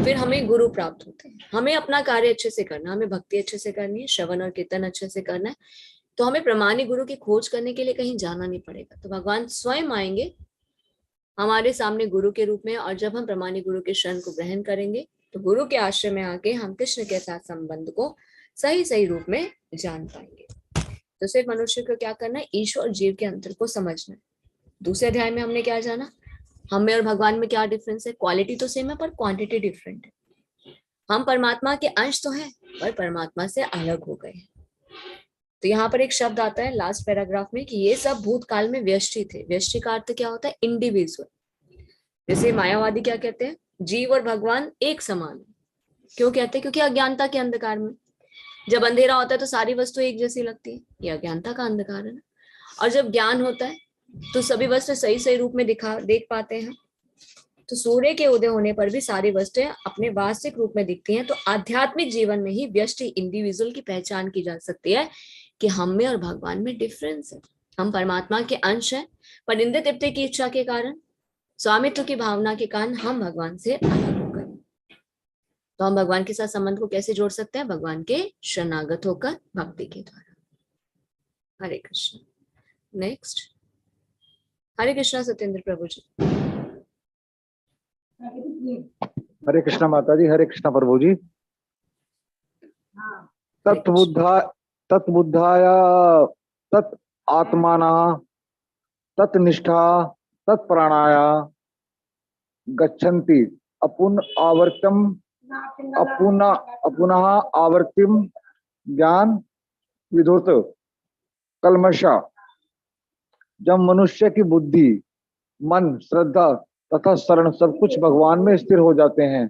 फिर हमें गुरु प्राप्त होते हैं। हमें अपना कार्य अच्छे से करना, हमें भक्ति अच्छे से करनी है, श्रवण और कीर्तन अच्छे से करना है, तो हमें प्रमाणिक गुरु की खोज करने के लिए कहीं जाना नहीं पड़ेगा। तो भगवान स्वयं आएंगे हमारे सामने गुरु के रूप में, और जब हम प्रमाणिक गुरु के शरण को ग्रहण करेंगे तो गुरु के आश्रय में आके हम कृष्ण के साथ संबंध को सही सही रूप में जान पाएंगे। तो सिर्फ मनुष्य को क्या करना है? ईश्वर और जीव के अंतर को समझना है। दूसरे अध्याय में हमने क्या जाना? हमें और भगवान में क्या डिफरेंस है? क्वालिटी तो सेम है पर क्वांटिटी डिफरेंट है। हम परमात्मा के अंश तो हैं पर परमात्मा से अलग हो गए हैं। तो यहाँ पर एक शब्द आता है लास्ट पैराग्राफ में कि ये सब भूतकाल में व्यष्टि थे। व्यष्टि का अर्थ क्या होता है? इंडिविजुअल। जैसे मायावादी क्या कहते हैं? जीव और भगवान एक समान है। क्यों कहते हैं? क्योंकि अज्ञानता के अंधकार में जब अंधेरा होता है तो सारी वस्तु एक जैसी लगती है, ये अज्ञानता का अंधकार है ना। और जब ज्ञान होता है तो सभी वस्तु सही सही रूप में देख पाते हैं। तो सूर्य के उदय होने पर भी सारी वस्तुएं अपने वास्तविक रूप में दिखती हैं। तो आध्यात्मिक जीवन में ही व्यष्टि इंडिविजुअल की पहचान की जा सकती है कि हम में और भगवान में डिफरेंस है। हम परमात्मा के अंश हैं, पर इंद्र तृप्ति की इच्छा के कारण, स्वामित्व की भावना के कारण हम भगवान से अलग हो गए। तो हम भगवान के साथ संबंध को कैसे जोड़ सकते हैं? भगवान के शरणागत होकर भक्ति के द्वारा। हरे कृष्ण। नेक्स्ट। हरे कृष्णा सत्येंद्र प्रभु जी। हरे कृष्णा माता जी, हरे कृष्णा प्रभु जी। तत्बुद्धाय तत् आत्माना तत्निष्ठा तत्प्राणाय गच्छन्ति अपुनः आवर्तिम ज्ञान विधुत कल्मषा। जब मनुष्य की बुद्धि, मन, श्रद्धा तथा शरण सब कुछ भगवान में स्थिर हो जाते हैं,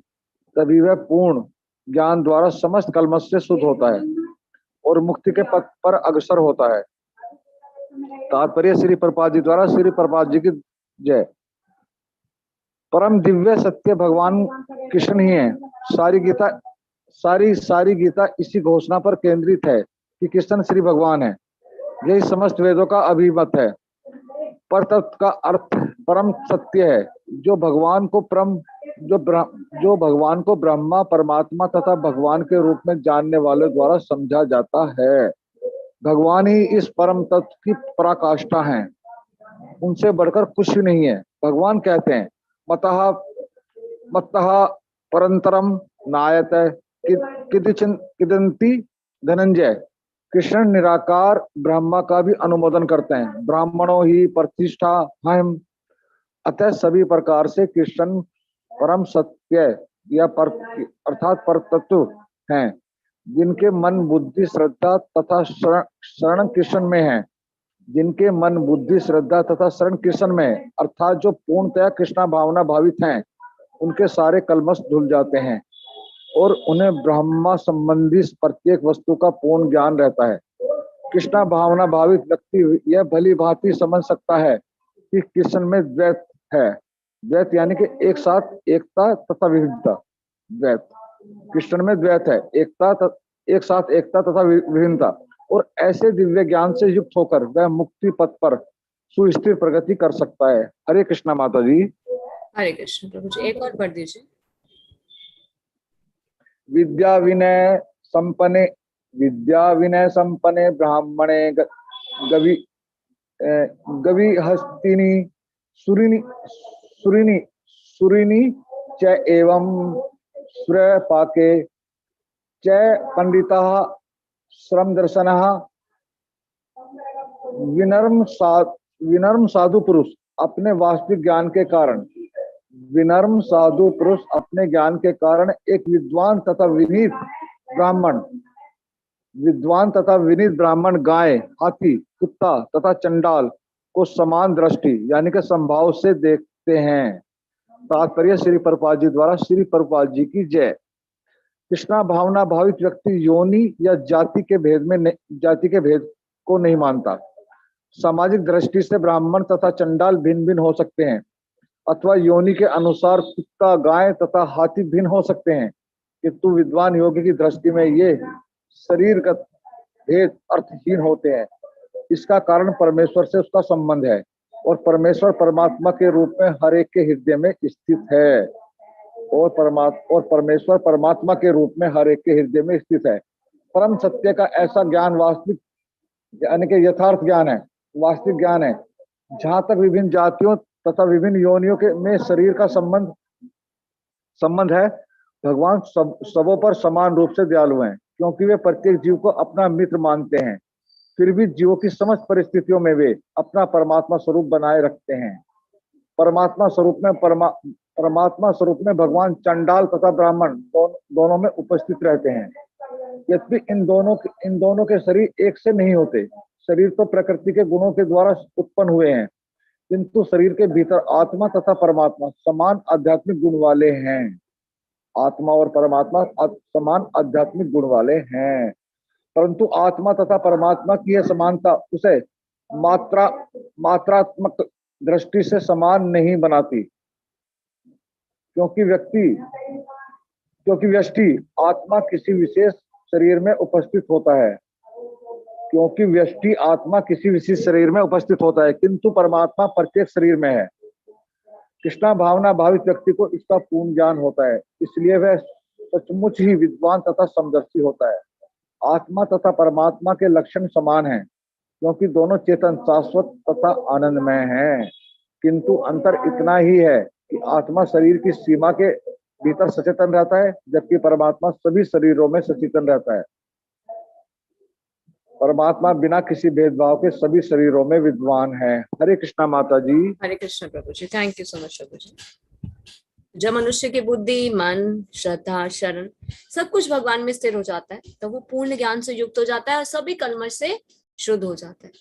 तभी वह पूर्ण ज्ञान द्वारा समस्त कल्मष से शुद्ध होता है और मुक्ति के पथ पर अग्रसर होता है। तात्पर्य श्री प्रभुपाद जी द्वारा। श्री प्रभुपाद जी की जय। परम दिव्य सत्य भगवान कृष्ण ही है। सारी गीता इसी घोषणा पर केंद्रित है कि कृष्ण श्री भगवान है। यही समस्त वेदों का अभिमत है। पर तत्व का अर्थ परम सत्य है, जो भगवान को ब्रह्मा, परमात्मा तथा भगवान के रूप में जानने वाले द्वारा समझा जाता है। भगवान ही इस परम तत्व की पराकाष्ठा हैं, उनसे बढ़कर कुछ भी नहीं है। भगवान कहते हैं, मत्तः परंतरम नायते किदंती धनंजय। कृष्ण निराकार ब्रह्मा का भी अनुमोदन करते हैं। ब्राह्मणों ही प्रतिष्ठा हम अतः सभी प्रकार से कृष्ण परम सत्य या अर्थात पर तत्व हैं, जिनके मन बुद्धि श्रद्धा तथा शरण कृष्ण में है, जिनके मन बुद्धि श्रद्धा तथा शरण कृष्ण में है, अर्थात जो पूर्णतया कृष्णा भावना भावित हैं, उनके सारे कलमश धुल जाते हैं और उन्हें ब्रह्मा संबंधी प्रत्येक वस्तु का पूर्ण ज्ञान रहता है। कृष्णा भावना भावित व्यक्ति यह भली भांति समझ सकता है कि कृष्ण में द्वैत है। द्वैत यानी कि एक साथ एकता तथा विभिन्नता। द्वैत, कृष्ण में द्वैत है, एक साथ एकता तथा विभिन्नता। और ऐसे दिव्य ज्ञान से युक्त होकर वह मुक्ति पथ पर सुस्थिर प्रगति कर सकता है। हरे कृष्णा माता जी। हरे कृष्ण प्रभु जी, एक और पढ़ दीजिए। विद्या विनय संपन्ने ब्राह्मणे गविहस्तिनी सुरिनी च एवं श्रपाके च पंडितः श्रम दर्शनः विनम्र साधु पुरुष अपने वास्तविक ज्ञान के कारण, विनम्र साधु पुरुष अपने ज्ञान के कारण एक विद्वान तथा विनीत ब्राह्मण गाय, हाथी, कुत्ता तथा चंडाल को समान दृष्टि यानी कि संभाव से देखते हैं। तात्पर्य श्री प्रभुपाद जी द्वारा। श्री प्रभुपाद जी की जय। कृष्णा भावना भावित व्यक्ति योनि या जाति के भेद को नहीं मानता। सामाजिक दृष्टि से ब्राह्मण तथा चंडाल भिन्न भिन्न हो सकते हैं, अथवा योनि के अनुसार कुत्ता, गाय तथा हाथी भिन्न हो सकते हैं, किंतु विद्वान योगी की दृष्टि में ये शरीरगत भेद अर्थहीन होते हैं। इसका कारण परमेश्वर से उसका संबंध है और परमेश्वर परमात्मा के रूप में हर एक के हृदय में स्थित है और परमेश्वर परमात्मा के रूप में हर एक के हृदय में स्थित है। परम सत्य का ऐसा ज्ञान वास्तविक यानी कि यथार्थ ज्ञान है, वास्तविक ज्ञान है। जहां तक विभिन्न जातियों तथा विभिन्न योनियों के में शरीर का संबंध है, भगवान सबों पर समान रूप से दयालु हैं, क्योंकि वे प्रत्येक जीव को अपना मित्र मानते हैं। फिर भी जीवों की समस्त परिस्थितियों में वे अपना परमात्मा स्वरूप बनाए रखते हैं। परमात्मा स्वरूप में भगवान चंडाल तथा ब्राह्मण दोनों में उपस्थित रहते हैं। यद्यपि इन दोनों के शरीर एक से नहीं होते। शरीर तो प्रकृति के गुणों के द्वारा उत्पन्न हुए हैं, किंतु शरीर के भीतर आत्मा तथा परमात्मा समान आध्यात्मिक गुण वाले हैं। आत्मा और परमात्मा समान आध्यात्मिक गुण वाले हैं, परंतु आत्मा तथा परमात्मा की यह समानता उसे मात्रात्मक दृष्टि से समान नहीं बनाती, क्योंकि व्यष्टि आत्मा किसी विशेष शरीर में उपस्थित होता है, किंतु परमात्मा प्रत्येक शरीर में है। कृष्णा भावना भावित व्यक्ति को इसका पूर्ण ज्ञान होता है, इसलिए वह सचमुच ही विद्वान तथा समदर्शी होता है। आत्मा तथा परमात्मा के लक्षण समान हैं, क्योंकि दोनों चेतन, शाश्वत तथा आनंदमय हैं, किंतु अंतर इतना ही है कि आत्मा शरीर की सीमा के भीतर सचेतन रहता है, जबकि परमात्मा सभी शरीरों में सचेतन रहता है। परमात्मा बिना किसी भेदभाव के सभी शरीरों में विद्वान है। हरे कृष्णा माता जी। हरे कृष्ण प्रभु जी, थैंक यू सो मच प्रभु जी। जब मनुष्य की बुद्धि, मन, श्रद्धा, शरण सब कुछ भगवान में स्थिर हो जाता है, तो वो पूर्ण ज्ञान से युक्त हो जाता है और सभी कलमश से शुद्ध हो जाता है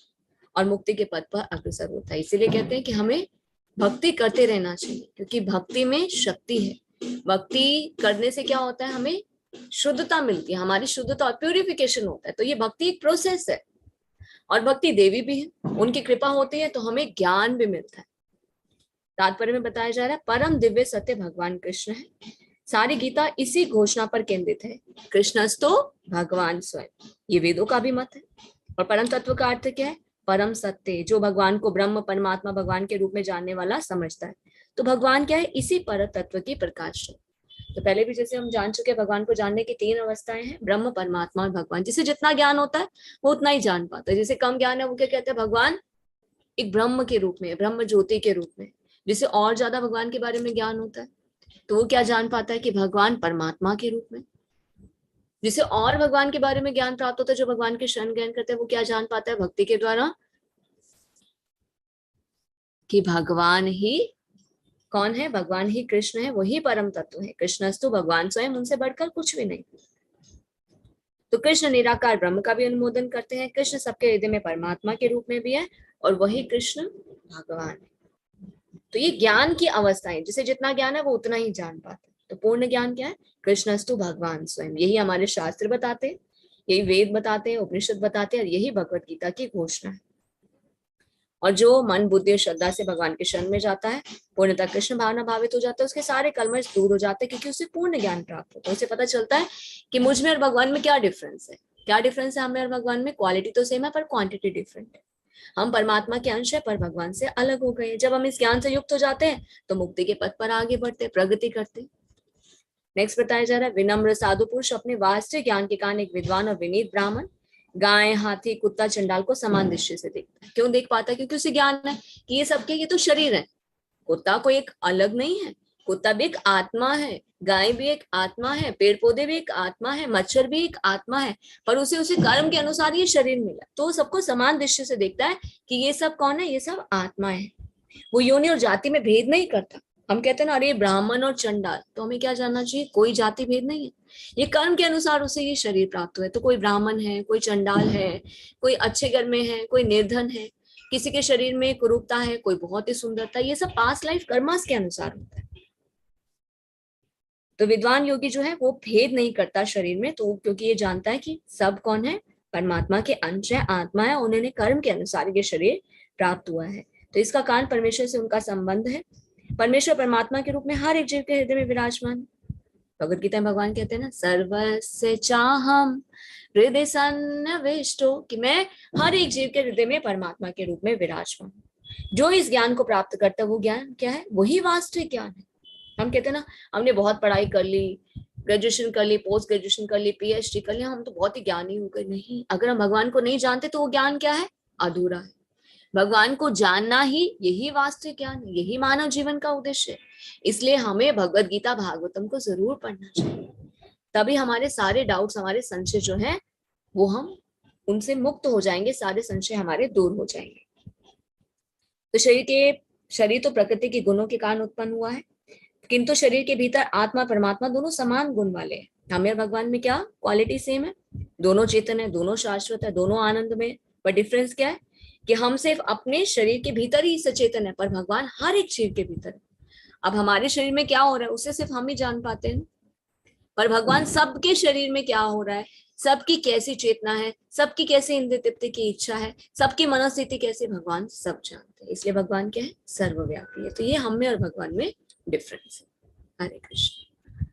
और मुक्ति के पथ पर अग्रसर होता है। इसीलिए कहते हैं कि हमें भक्ति करते रहना चाहिए, क्योंकि भक्ति में शक्ति है। भक्ति करने से क्या होता है, हमें शुद्धता मिलती है, हमारी शुद्धता और प्यूरिफिकेशन होता है। तो ये भक्ति एक प्रोसेस है और भक्ति देवी भी है, उनकी कृपा होती है तो हमें ज्ञान भी मिलता है। तात्पर्य में बताया जा रहा है परम दिव्य सत्य भगवान कृष्ण है। सारी गीता इसी घोषणा पर केंद्रित है, कृष्णस्तु भगवान स्वयं। ये वेदों का भी मत है। और परम तत्व का अर्थ क्या है, परम सत्य, जो भगवान को ब्रह्म परमात्मा भगवान के रूप में जानने वाला समझता है। तो भगवान क्या है, इसी पर तत्व की प्रकाश है। तो पहले भी जैसे हम जान चुके, भगवान को जानने की 3 अवस्थाएं हैं, ब्रह्म, परमात्मा और भगवान। जिसे जितना ज्ञान होता है वो उतना ही जान पाता है। जिसे कम ज्ञान है वो क्या कहते हैं, भगवान एक ब्रह्म के रूप में, ब्रह्म ज्योति के रूप में। जिसे और ज्यादा भगवान के बारे में ज्ञान होता है तो वो क्या जान पाता है कि भगवान परमात्मा के रूप में। जिसे और भगवान के बारे में ज्ञान प्राप्त होता है, जो भगवान के शरण ग्रहण करते हैं, वो क्या जान पाता है भक्ति के द्वारा कि भगवान ही कौन है? भगवान ही कृष्ण है, वही परम तत्व है। कृष्णस्तु भगवान स्वयं, उनसे बढ़कर कुछ भी नहीं। तो कृष्ण निराकार ब्रह्म का भी अनुमोदन करते हैं। कृष्ण सबके हृदय में परमात्मा के रूप में भी है और वही कृष्ण भगवान है। तो ये ज्ञान की अवस्था है, जिसे जितना ज्ञान है वो उतना ही जान पाता है। तो पूर्ण ज्ञान क्या है? कृष्णस्तु भगवान स्वयं। यही हमारे शास्त्र बताते हैं, यही वेद बताते हैं, उपनिषद बताते हैं, और यही भगवत गीता की घोषणा है। और जो मन बुद्धि और श्रद्धा से भगवान के शरण में जाता है, पूर्णतः कृष्ण भावना भावित हो जाता है, उसके सारे कलमश दूर हो जाते हैं, क्योंकि उसे पूर्ण ज्ञान प्राप्त होता है। उसे पता चलता है कि मुझ में और भगवान में क्या डिफरेंस है। क्या डिफरेंस है हमें और भगवान में? क्वालिटी तो सेम है पर क्वांटिटी डिफरेंट है। हम परमात्मा के अंश है पर भगवान से अलग हो गए। जब हम इस ज्ञान से युक्त हो जाते हैं तो मुक्ति के पथ पर आगे बढ़ते, प्रगति करते। नेक्स्ट बताया जा रहा है, विनम्र साधु पुरुष अपने वास्तविक ज्ञान के कारण एक विद्वान और विनीत ब्राह्मण, गाय, हाथी, कुत्ता, चंडाल को समान दृष्टि से देखता है। क्यों देख पाता है? क्योंकि उसे ज्ञान है कि ये सबके ये तो शरीर है। कुत्ता कोई एक अलग नहीं है, कुत्ता भी एक आत्मा है, गाय भी एक आत्मा है, पेड़ पौधे भी एक आत्मा है, मच्छर भी एक आत्मा है, पर उसे उसे कर्म के अनुसार ये शरीर मिला। तो सबको समान दृष्टि से देखता है कि ये सब कौन है? ये सब आत्माएं हैं। वो योनि और जाति में भेद नहीं करता। हम कहते हैं ना, अरे ब्राह्मण और चंडाल, तो हमें क्या जानना चाहिए? कोई जाति भेद नहीं है, ये कर्म के अनुसार उसे ये शरीर प्राप्त हुआ है। तो कोई ब्राह्मण है, कोई चंडाल है, कोई अच्छे घर में है, कोई निर्धन है, किसी के शरीर में कुरूपता है, कोई बहुत ही सुंदरता, ये सब पास्ट लाइफ कर्मास के अनुसार होता है। तो विद्वान योगी जो है वो भेद नहीं करता शरीर में, तो क्योंकि ये जानता है कि सब कौन है? परमात्मा के अंश है, आत्मा है, उन्होंने कर्म के अनुसार ये शरीर प्राप्त हुआ है। तो इसका कारण परमेश्वर से उनका संबंध है। परमेश्वर परमात्मा के रूप में हर एक जीव के हृदय में विराजमान। भगवत गीता में भगवान कहते हैं ना, सर्वस्य चाहम हृदय सन्निविष्टो, कि मैं हर एक जीव के हृदय में परमात्मा के रूप में विराजमान। जो इस ज्ञान को प्राप्त करता है वो ज्ञान क्या है? वही वास्तविक ज्ञान है। हम कहते हैं ना, हमने बहुत पढ़ाई कर ली, ग्रेजुएशन कर ली, पोस्ट ग्रेजुएशन कर ली, पीएचडी कर लिया, हम तो बहुत ही ज्ञानी हो गए। नहीं, अगर हम भगवान को नहीं जानते तो वो ज्ञान क्या है? अधूरा है। भगवान को जानना ही यही वास्तविक ज्ञान है, यही मानव जीवन का उद्देश्य है। इसलिए हमें भगवत गीता भागवतम को जरूर पढ़ना चाहिए, तभी हमारे सारे डाउट्स, हमारे संशय जो है वो हम उनसे मुक्त हो जाएंगे, सारे संशय हमारे दूर हो जाएंगे। तो शरीर तो प्रकृति के गुणों के कारण उत्पन्न हुआ है, किंतु शरीर के भीतर आत्मा परमात्मा दोनों समान गुण वाले हैं। हमें और भगवान में क्या क्वालिटी सेम है? दोनों चेतन है, दोनों शाश्वत है, दोनों आनंद में। पर डिफरेंस क्या है? कि हम सिर्फ अपने शरीर के भीतर ही सचेतन है, पर भगवान हर एक शरीर के भीतर है। अब हमारे शरीर में क्या हो रहा है उसे सिर्फ हम ही जान पाते हैं, पर भगवान सबके शरीर में क्या हो रहा है, सबकी कैसी चेतना है, सबकी कैसे इंद्रिय तृप्ति की इच्छा है, सबकी मनोस्थिति कैसे, भगवान सब जानते हैं। इसलिए भगवान क्या है? सर्वव्यापी है। तो ये हम में और भगवान में डिफरेंस है। हरे कृष्ण।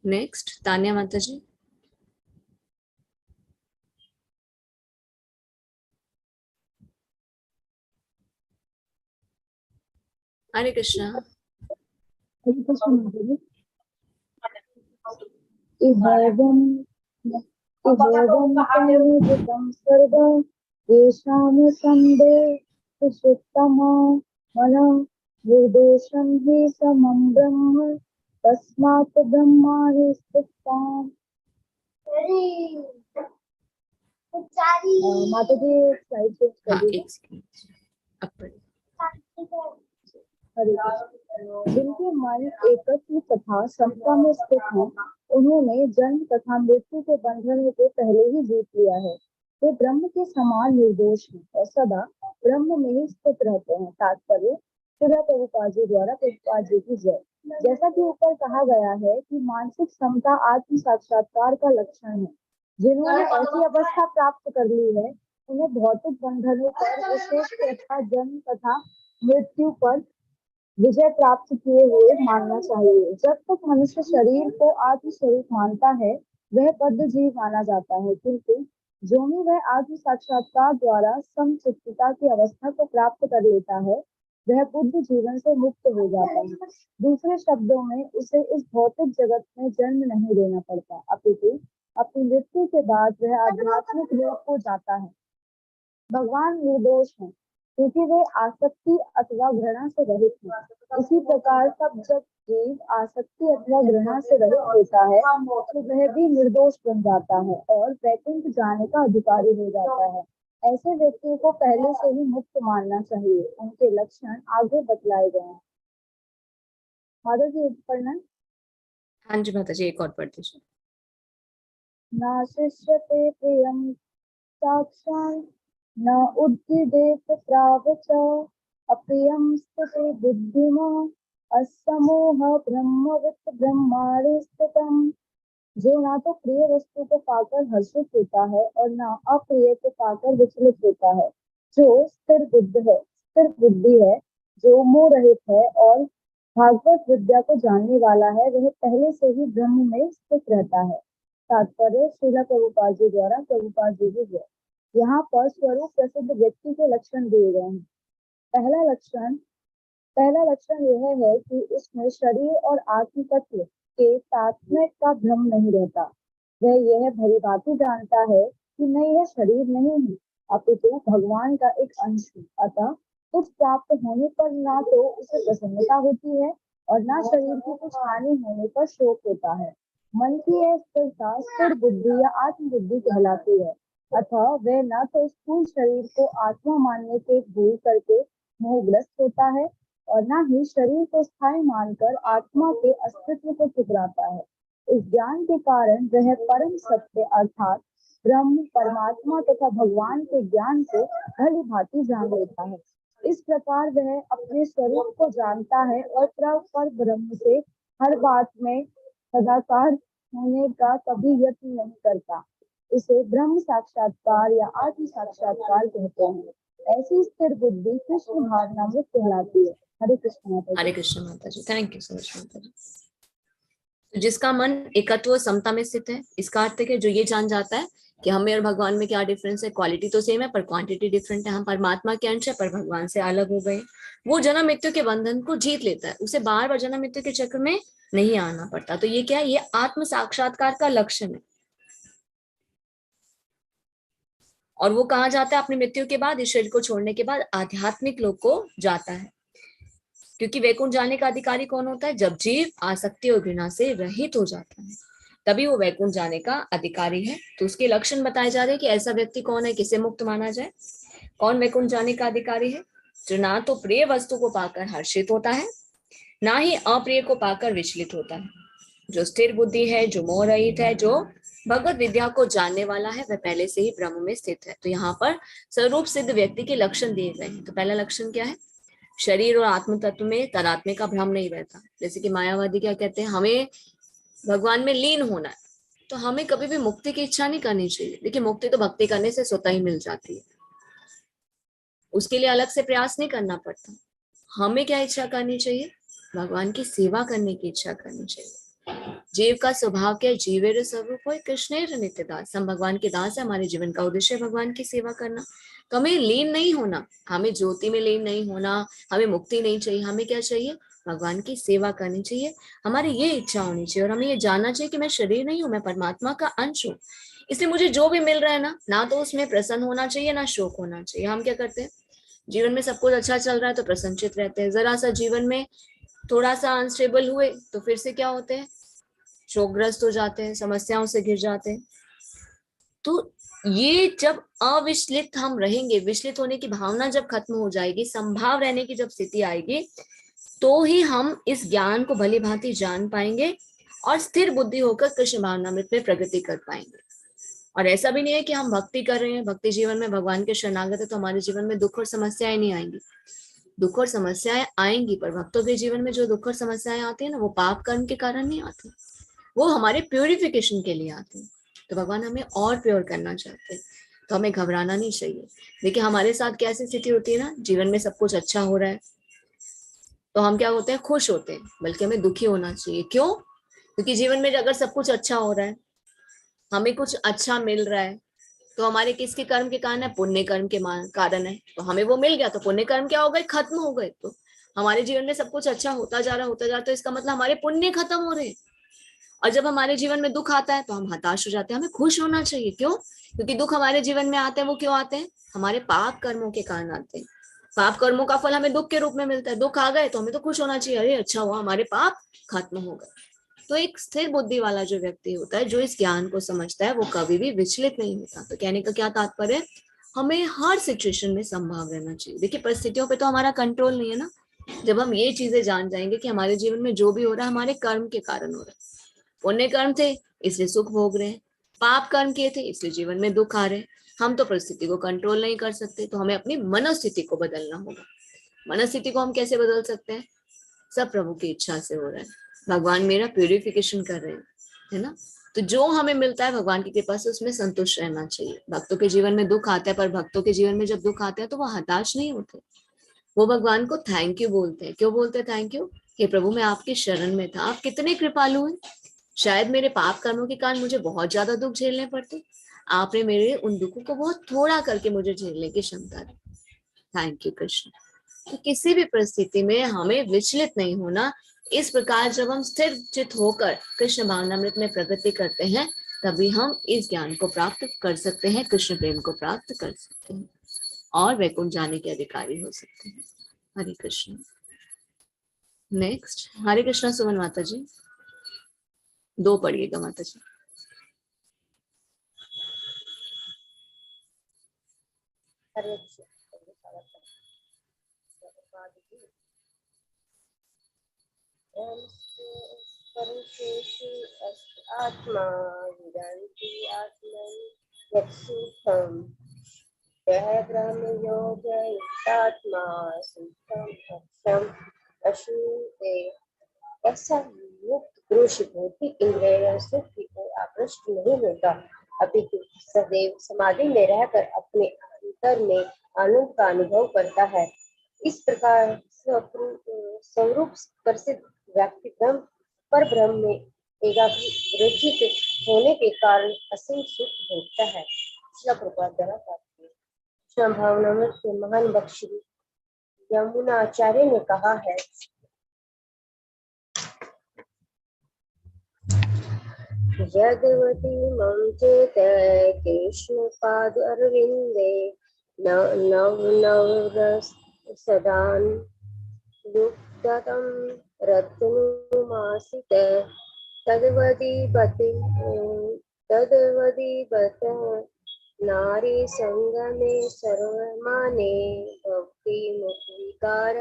नेक्स्ट तान्या माता जी। हरे कृष्णा। इहैवं परिवृतं सर्वं येषां संदेशुत्तमा मनः निर्दोषं हि समं ब्रह्म तस्मात् ब्रह्माणि स्थिताम्। माता जी स्लाइड चेंज कर दीजिए। हरे कृष्ण। जिनके मन एकत्व तथा समता में स्थित हैं, उन्होंने जन्म तथा मृत्यु के बंधनों को पहले ही जीत लिया है। वे ब्रह्म के समान निर्दोष हैं और सदा ब्रह्म में ही स्थित रहते हैं। तात्पर्य श्रील प्रभुपाद जी द्वारा, प्रभुपाद जी की जय। जैसा कि ऊपर कहा गया है कि मानसिक समता आत्म साक्षात्कार का लक्षण है। जिन्होंने ऐसी अवस्था प्राप्त कर ली है, उन्हें भौतिक बंधनों पर, विशेष तथा जन्म तथा मृत्यु पर विजय प्राप्त किए हुए मानना चाहिए। जब तक मनुष्य शरीर को आत्म स्वरूप मानता है, वह बद्ध जीव माना जाता है, किंतु जो ही वह आत्म साक्षात्कार द्वारा समचित्तता की अवस्था को प्राप्त कर लेता है, वह बुद्ध जीवन से मुक्त हो जाता है। दूसरे शब्दों में, उसे इस भौतिक जगत में जन्म नहीं लेना पड़ता, अपितु अपनी मृत्यु के बाद वह आध्यात्मिक लोक को जाता है। भगवान निर्दोष हैं क्योंकि वे आसक्ति अथवा घृणा से रहित हैं। इसी प्रकार सब जब जीव आसक्ति अथवा घृणा से रहित होता है, तो वह भी निर्दोष बन जाता है और वैकुंठ जाने का अधिकारी हो जाता है। ऐसे व्यक्तियों को पहले से ही मुक्त मानना चाहिए। उनके लक्षण आगे बतलाए गए हैं। माता जी पढ़ना है? हाँ जी माता जी, एक और पढ़ दीजिए। नाशिष्यते प्रियं साक्षात् न उद्दिदेत प्रावच अप्रियं स्थिते बुद्धिमा असमोह ब्रह्मवित् ब्रह्माणि स्थितम्। जो ना तो प्रिय वस्तु को पाकर हर्षित होता है और ना अप्रिय को पाकर विचलित होता है, जो स्थिर बुद्धि है, जो मोह रहित है और भागवत विद्या को जानने वाला है, वह पहले से ही ब्रह्म में स्थित रहता है। तात्पर्य श्रीला प्रभुपाद जी द्वारा प्रभुपाद जी है। यहाँ पर स्वरूप प्रसिद्ध व्यक्ति के लक्षण दिए गए हैं। पहला लक्षण यह है कि इसमें शरीर और आत्म तत्व के तात्म्य का भ्रम नहीं रहता। वह यह भलीभांति जानता है कि मैं यह शरीर नहीं हूँ, अपितु भगवान का एक अंश हूँ। अतः कुछ प्राप्त होने पर ना तो उसे प्रसन्नता होती है और ना शरीर की कुछ हानि होने पर शोक होता है। मन की यह स्थिरता स्थिर बुद्धि या आत्म बुद्धि कहलाती है। अतः वह न तो स्थूल शरीर को आत्मा मानने के भूल करके मोहग्रस्त होता है और न ही शरीर को स्थायी मानकर आत्मा के अस्तित्व को ठुकराता है। इस ज्ञान के कारण वह परम सत्य अर्थात ब्रह्म, परमात्मा तथा भगवान के ज्ञान को भली भांति जान लेता है। इस प्रकार वह अपने स्वरूप को जानता है और पर ब्रह्म से हर बात में सदाकार होने का कभी यत्न नहीं करता। इसे ब्रह्म साक्षात्कार या आत्म साक्षात्कार कहते हैं। ऐसी स्थिर बुद्धि कृष्ण भावनामृत कहलाती है। हरे कृष्ण माता जी। हरे कृष्ण माता जी, थैंक यू सो मच माता जी। तो जिसका मन एकत्व समता में स्थित है, इसका अर्थ है कि जो ये जान जाता है कि हमें और भगवान में क्या डिफरेंस है, क्वालिटी तो सेम है पर क्वांटिटी डिफरेंट है, हम परमात्मा के अंश है पर भगवान से अलग हो गए, वो जन्म मृत्यु के बंधन को जीत लेता है, उसे बार बार जन्म मृत्यु के चक्र में नहीं आना पड़ता। तो ये क्या है, ये आत्म साक्षात्कार का लक्षण है। और वो कहाँ जाता है अपनी मृत्यु के बाद, इस शरीर को छोड़ने के बाद आध्यात्मिक लोक को जाता है। क्योंकि वैकुंठ जाने का अधिकारी कौन होता है, जब जीव आसक्ति और घृणा से रहित हो जाता है, तभी वो वैकुंठ जाने का अधिकारी है। तो उसके लक्षण बताए जा रहे हैं कि ऐसा व्यक्ति कौन है, किसे मुक्त माना जाए। कौन वैकुंठ जाने का अधिकारी है, जो ना तो प्रिय वस्तु को पाकर हर्षित होता है, ना ही अप्रिय को पाकर विचलित होता है, जो स्थिर बुद्धि है, जो मोह रहित है, जो भगवत विद्या को जानने वाला है, वह पहले से ही ब्रह्म में स्थित है। तो यहाँ पर स्वरूप सिद्ध व्यक्ति के लक्षण दिए गए हैं। तो पहला लक्षण क्या है, शरीर और आत्म तत्व में तादात्म्य का भ्रम नहीं रहता। जैसे कि मायावादी क्या कहते हैं, हमें भगवान में लीन होना है, तो हमें कभी भी मुक्ति की इच्छा नहीं करनी चाहिए। देखिए मुक्ति तो भक्ति करने से स्वतः ही मिल जाती है, उसके लिए अलग से प्रयास नहीं करना पड़ता। हमें क्या इच्छा करनी चाहिए, भगवान की सेवा करने की इच्छा करनी चाहिए। जीव का स्वभाव क्या, जीवेर स्वरूप हो कृष्णेर नित्य दास, हम भगवान के दास है, हमारे जीवन का उद्देश्य है भगवान की सेवा करना। तो हमें लीन नहीं होना, हमें ज्योति में लीन नहीं होना, हमें मुक्ति नहीं चाहिए, हमें क्या चाहिए, भगवान की सेवा करनी चाहिए। हमारी ये इच्छा होनी चाहिए और हमें ये जानना चाहिए कि मैं शरीर नहीं हूँ, मैं परमात्मा का अंश हूँ। इसलिए मुझे जो भी मिल रहा है ना तो उसमें प्रसन्न होना चाहिए, ना शोक होना चाहिए। हम क्या करते हैं, जीवन में सब कुछ अच्छा चल रहा है तो प्रसन्नचित रहते हैं, जरा सा जीवन में थोड़ा सा अनस्टेबल हुए तो फिर से क्या होते हैं, शोकग्रस्त हो जाते हैं, समस्याओं से घिर जाते हैं। तो ये जब अविचलित हम रहेंगे, विचलित होने की भावना जब खत्म हो जाएगी, संभाव रहने की जब स्थिति आएगी, तो ही हम इस ज्ञान को भली भांति जान पाएंगे और स्थिर बुद्धि होकर कृष्ण भावनामृत में प्रगति कर पाएंगे। और ऐसा भी नहीं है कि हम भक्ति कर रहे हैं, भक्ति जीवन में भगवान के शरणागत है तो हमारे जीवन में दुख और समस्याएं नहीं आएंगी। दुख और समस्याएं आएंगी, पर भक्तों के जीवन में जो दुख और समस्याएं आती है ना, वो पाप कर्म के कारण नहीं आती, वो हमारे प्योरिफिकेशन के लिए आते हैं। तो भगवान हमें और प्योर करना चाहते हैं, तो हमें घबराना नहीं चाहिए। देखिए हमारे साथ कैसी स्थिति होती है ना, जीवन में सब कुछ अच्छा हो रहा है तो हम क्या होते हैं, खुश होते हैं, बल्कि हमें दुखी होना चाहिए। क्यों, क्योंकि जीवन में अगर सब कुछ अच्छा हो रहा है, हमें कुछ अच्छा मिल रहा है, तो हमारे किसके कर्म के कारण है, पुण्य कर्म के कारण है। तो हमें वो मिल गया तो पुण्य कर्म क्या हो गए, खत्म हो गए। तो हमारे जीवन में सब कुछ अच्छा होता जा रहा तो इसका मतलब हमारे पुण्य खत्म हो रहे हैं। और जब हमारे जीवन में दुख आता है तो हम हताश हो जाते हैं। हमें खुश होना चाहिए। क्यों, क्योंकि दुख हमारे जीवन में आते हैं, वो क्यों आते हैं, हमारे पाप कर्मों के कारण आते हैं। पाप कर्मों का फल हमें दुख के रूप में मिलता है। दुख आ गए तो हमें तो खुश होना चाहिए, अरे अच्छा हुआ हमारे पाप खत्म हो गए। तो एक स्थिर बुद्धि वाला जो व्यक्ति होता है, जो इस ज्ञान को समझता है, वो कभी भी विचलित नहीं होता। तो कहने का क्या तात्पर्य है, हमें हर सिचुएशन में संभाव रहना चाहिए। देखिए परिस्थितियों पे तो हमारा कंट्रोल नहीं है ना, जब हम ये चीजें जान जाएंगे कि हमारे जीवन में जो भी हो रहा है हमारे कर्म के कारण हो रहा है। पुण्य कर्म थे इसलिए सुख भोग रहे हैं, पाप कर्म किए थे इसलिए जीवन में दुख आ रहे हैं। हम तो परिस्थिति को कंट्रोल नहीं कर सकते, तो हमें अपनी मनोस्थिति को बदलना होगा। मनोस्थिति को हम कैसे बदल सकते हैं? सब प्रभु की इच्छा से हो रहा है। भगवान मेरा प्यूरिफिकेशन कर रहे हैं, है ना। तो जो हमें मिलता है भगवान की कृपा से उसमें संतुष्ट रहना चाहिए। भक्तों के जीवन में दुख आता है, पर भक्तों के जीवन में जब दुख आता है तो वो हताश नहीं होते, वो भगवान को थैंक यू बोलते हैं। क्यों बोलते हैं थैंक यू? हे प्रभु मैं आपके शरण में था, आप कितने कृपालु हैं। शायद मेरे पाप कर्मों के कारण मुझे बहुत ज्यादा दुख झेलने पड़ते, आपने मेरे उन दुखों को बहुत थोड़ा करके मुझे झेलने की क्षमता दी। Thank you Krishna. तो किसी भी परिस्थिति में हमें विचलित नहीं होना। इस प्रकार जब हम स्थिर चित होकर कृष्ण भावनामृत में प्रगति करते हैं, तभी हम इस ज्ञान को प्राप्त कर सकते हैं, कृष्ण प्रेम को प्राप्त कर सकते हैं और वैकुंठ जाने के अधिकारी हो सकते हैं। हरे कृष्ण। नेक्स्ट हरे कृष्ण सुमन माता जी, 2 पढ़िएगा माता जी। हरे आत्मा विदन्ति आत्मनि यत्सुखम् ब्रह्म योग युक्तात्मा सुखम अक्षम अश्नुते। ऐसा मुक्त पुरुष भौतिक इंद्रिय सुख की ओर आकृष्ट नहीं होता, अपितु सदैव समाधि में रहकर अपने अंतर में आनंद का अनुभव करता है। इस प्रकार स्वरूप प्रसिद्ध व्यक्ति ब्रह्म पर ब्रह्म में एकाग्रचित होने के कारण असीम सुख भोगता है। कृष्ण भावनामृत के महान बख्शी यमुनाचार्य ने कहा है, यद्वती मम चेत कृष्ण पाद अरविंदे नव नव रस सदान युक्तम रत्नुमासित तद्वदीपति नारी संगमे सर्वमाने भक्ति मुख विकार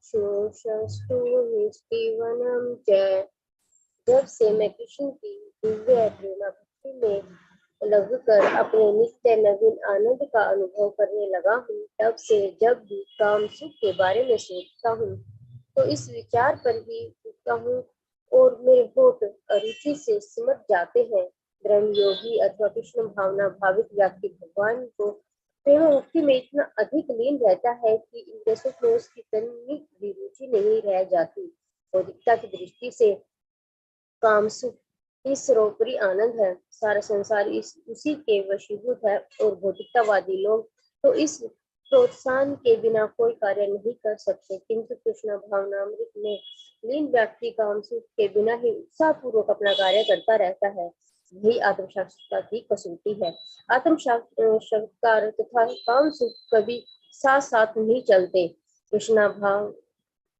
शोषस्तु निष्ठीवनम च। जब से मैं कृष्ण की दिव्य प्रेमा भक्ति में लगकर अपने नित्य नवीन आनंद का अनुभव करने लगा हूँ, तब से जब भी काम सुख के बारे में सोचता हूँ तो इस विचार पर ही उठता हूँ और मेरे होठ अरुचि से सिमट जाते हैं। ब्रह्म योगी अथवा कृष्ण भावना भावित व्यक्ति भगवान को प्रेम मुक्ति में इतना अधिक लीन रहता है कि इंद्रिय सुख में उसकी तनिक भी रुचि नहीं रह जाती। भौतिकता की दृष्टि से काम सुख ही सर्वोपरि आनंद है, सारा संसार उसी के वशीभूत है और भौतिकतावादी लोग तो इस प्रोत्साहन के बिना कोई कार्य नहीं कर सकते। किंतु कृष्ण भावनामृत में लीन व्यक्ति काम सुख के बिना ही उत्साह पूर्वक अपना कार्य करता रहता है। यही आत्म साक्षात्कार की कसौटी है। आत्म साक्षात्कार तथा काम सुख कभी साथ साथ नहीं चलते। कृष्ण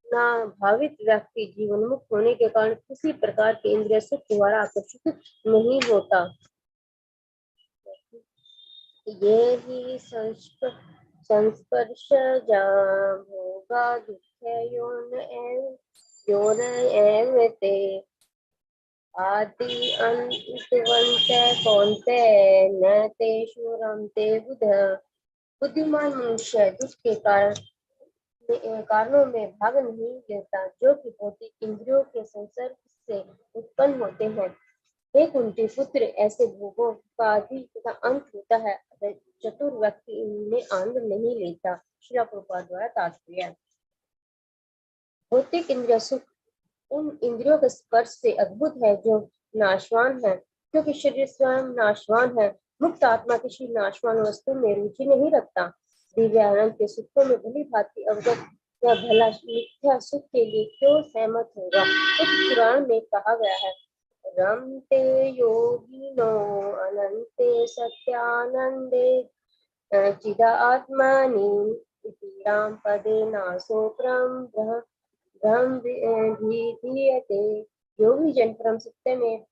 भावित व्यक्ति जीवन मुक्त होने के कारण किसी प्रकार के इंद्रिय सुख द्वारा आकर्षित नहीं होता। यही संस्पर्श भोगा दुख योन एवते आदि अंतवंत कौन्ते न तेषु रमते बुध। बुद्धिमान मनुष्य दुख के कारणों में भाग नहीं लेता, जो कि भौतिक इंद्रियों के संसर्ग से उत्पन्न होते हैं। हे कुंती पुत्र, ऐसे भोगों का आदि तथा अंत होता है, चतुर व्यक्ति इनमें आनंद नहीं लेता। श्रील प्रभुपाद द्वारा तात्पर्य। भौतिक इंद्रिय सुख उन इंद्रियों के स्पर्श से अद्भुत है जो नाशवान है, क्योंकि शरीर स्वयं नाशवान है। मुक्त आत्मा किसी नाशवान वस्तु में रुचि नहीं रखता। दिव्य आनंद के सुखों में भली भांति अवगत या भला मिथ्या सुख के लिए क्यों सहमत होगा। इस पुराण में कहा गया है, रमते योगिनो अनंते सत्यानंदे चिदा आत्मानि इति राम पदे नासो ब्रह्म योगी जन परम सत्य में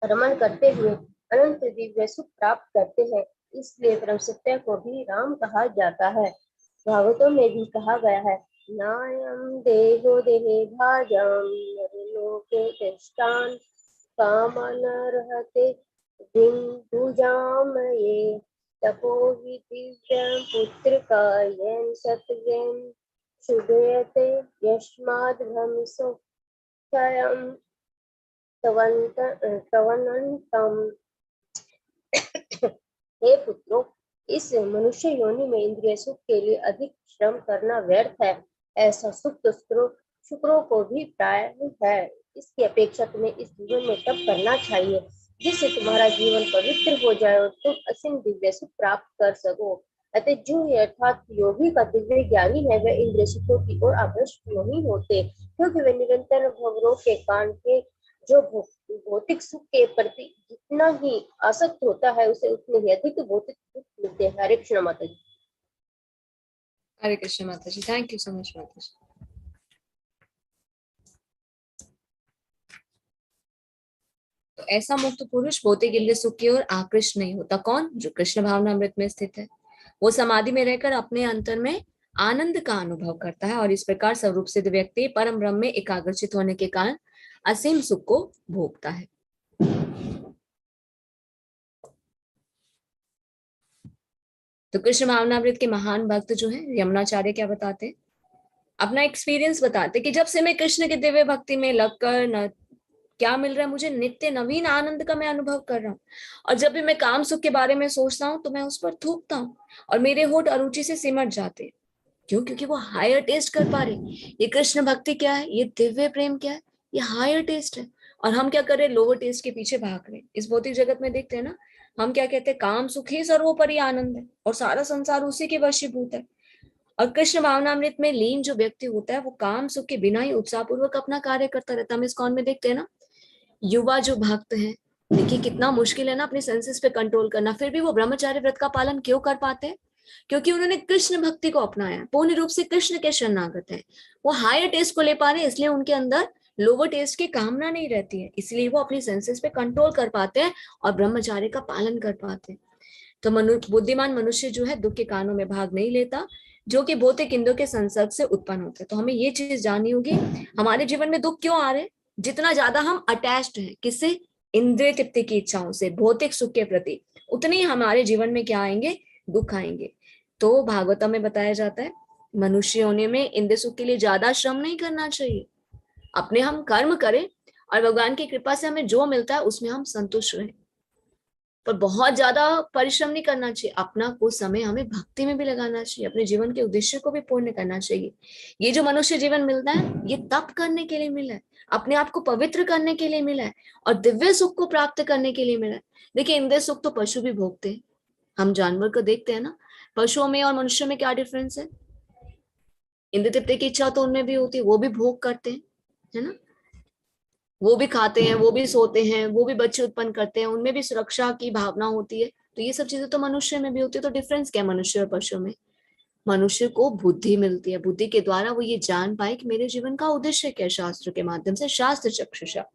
रमन करते हुए अनंत दिव्य सुख प्राप्त करते हैं, इसलिए परम सत्य को भी राम कहा जाता है। भागवतों में भी कहा गया है, नायं देहो देहे भाजं नरलोके तिष्ठान् कामनर्हते बिन्दुजामये तपो विदिव्यं पुत्रकायेन सत्त्वेन शुभेते यस्माद् भ्रमसो क्षयं तवनन्तं। हे पुत्रों, इस मनुष्य योनि में इंद्रिय सुख के लिए अधिक श्रम करना व्यर्थ है। ऐसा सुख तो शुक्रों को भी प्राय है। इसकी अपेक्षा तुम्हें इस जीवन में तप करना चाहिए जिससे तुम्हारा जीवन पवित्र हो जाए और तुम असीम दिव्य सुख प्राप्त कर सको। अतः जो अर्थात योगी का दिव्य ज्ञानी है वह इंद्रिय सुखों की ओर आकृष्ट नहीं होते, क्योंकि वे निरंतर भवरों के कारण के जो भौतिक सुख के प्रति जितना ही आसक्त होता है उसे उतने ही अधिक भौतिक सुख मिलते हैं। हरे कृष्ण माता जी। हरे कृष्ण माता जी, थैंक यू सो मच माता जी। तो ऐसा मुक्त पुरुष भौतिक इंद्रिय सुख की ओर आकृष्ट नहीं होता। कौन? जो कृष्ण भावना अमृत में स्थित है। वो समाधि में रहकर अपने अंतर में आनंद का अनुभव करता है और इस प्रकार स्वरूप सिद्ध व्यक्ति परम ब्रह्म में एकाग्रचित होने के कारण असीम सुख को भोगता है। तो कृष्ण भावनामृत के महान भक्त जो है यमुनाचार्य क्या बताते हैं? अपना एक्सपीरियंस बताते कि जब से मैं कृष्ण के दिव्य भक्ति में लगकर न क्या मिल रहा है, मुझे नित्य नवीन आनंद का मैं अनुभव कर रहा हूँ। और जब भी मैं काम सुख के बारे में सोचता हूँ तो मैं उस पर थूकता हूँ और मेरे होठ अरुचि से सिमट जाते हैं। क्यों? क्योंकि वो हायर टेस्ट कर पा रहे। ये कृष्ण भक्ति क्या है, ये दिव्य प्रेम क्या है, ये हायर टेस्ट है। और हम क्या कर रहे हैं? लोअर टेस्ट के पीछे भाग रहे हैं। इस भौतिक जगत में देखते हैं ना, हम क्या कहते हैं? काम सुख ही सर्वोपरि आनंद है और सारा संसार उसी के वशीभूत है। और कृष्ण भावनामृत में लीन जो व्यक्ति होता है वो काम सुख के बिना ही उत्साहपूर्वक अपना कार्य करता रहता है। हम इस्कॉन में देखते हैं ना, युवा जो भक्त हैं, देखिए कितना मुश्किल है ना अपने सेंसेस पे कंट्रोल करना, फिर भी वो ब्रह्मचार्य व्रत का पालन क्यों कर पाते हैं? क्योंकि उन्होंने कृष्ण भक्ति को अपनाया, पूर्ण रूप से कृष्ण के शरणागत है। वो हायर टेस्ट को ले पा रहे हैं, इसलिए उनके अंदर लोअर टेस्ट की कामना नहीं रहती है, इसलिए वो अपनी सेंसेस पे कंट्रोल कर पाते हैं और ब्रह्मचार्य का पालन कर पाते हैं। तो बुद्धिमान मनुष्य जो है दुख के कानों में भाग नहीं लेता, जो कि भौतिक इंद्रियों के संसर्ग से उत्पन्न होते हैं। तो हमें ये चीज जाननी होगी, हमारे जीवन में दुख क्यों आ रहे हैं? जितना ज्यादा हम अटैच्ड हैं किससे? इंद्रिय तृप्ति की इच्छाओं से, भौतिक सुख के प्रति, उतने ही हमारे जीवन में क्या आएंगे? दुख आएंगे। तो भागवतम में बताया जाता है मनुष्य होने में इंद्रिय सुख के लिए ज्यादा श्रम नहीं करना चाहिए। अपने हम कर्म करें और भगवान की कृपा से हमें जो मिलता है उसमें हम संतुष्ट रहें, पर बहुत ज्यादा परिश्रम नहीं करना चाहिए। अपना कुछ समय हमें भक्ति में भी लगाना चाहिए, अपने जीवन के उद्देश्य को भी पूर्ण करना चाहिए। ये जो मनुष्य जीवन मिलता है ये तप करने के लिए मिला है, अपने आप को पवित्र करने के लिए मिला है और दिव्य सुख को प्राप्त करने के लिए मिला है। देखिए इंद्रिय सुख तो पशु भी भोगते हैं, हम जानवर को देखते हैं ना, पशुओं में और मनुष्य में क्या डिफरेंस है? इंद्रिय तृप्ति की इच्छा तो उनमें भी होती है, वो भी भोग करते हैं, है ना, वो भी खाते हैं, वो भी सोते हैं, वो भी बच्चे उत्पन्न करते हैं, उनमें भी सुरक्षा की भावना होती है। तो ये सब चीजें तो मनुष्य में भी होती है। तो डिफरेंस क्या है मनुष्य और पशु में? मनुष्य को बुद्धि मिलती है, बुद्धि के द्वारा वो ये जान पाए कि मेरे जीवन का उद्देश्य क्या है, शास्त्र के माध्यम से, शास्त्र चक्षुषा,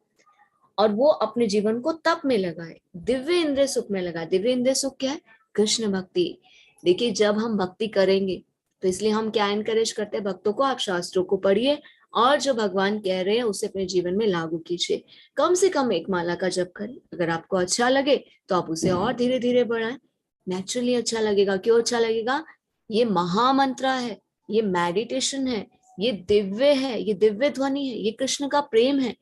और वो अपने जीवन को तप में लगाए, दिव्य इंद्रिय सुख में लगाए। दिव्य इंद्रिय सुख क्या है? कृष्ण भक्ति। देखिए जब हम भक्ति करेंगे तो इसलिए हम क्या एनकरेज करते हैं भक्तों को, आप शास्त्रों को पढ़िए और जो भगवान कह रहे हैं उसे अपने जीवन में लागू कीजिए। कम से कम एक माला का जप करें, अगर आपको अच्छा लगे तो आप उसे और धीरे धीरे बढ़ाएं, नेचुरली अच्छा लगेगा। क्यों अच्छा लगेगा? ये महामंत्र है, ये मेडिटेशन है, ये दिव्य है, ये दिव्य ध्वनि है, ये कृष्ण का प्रेम है।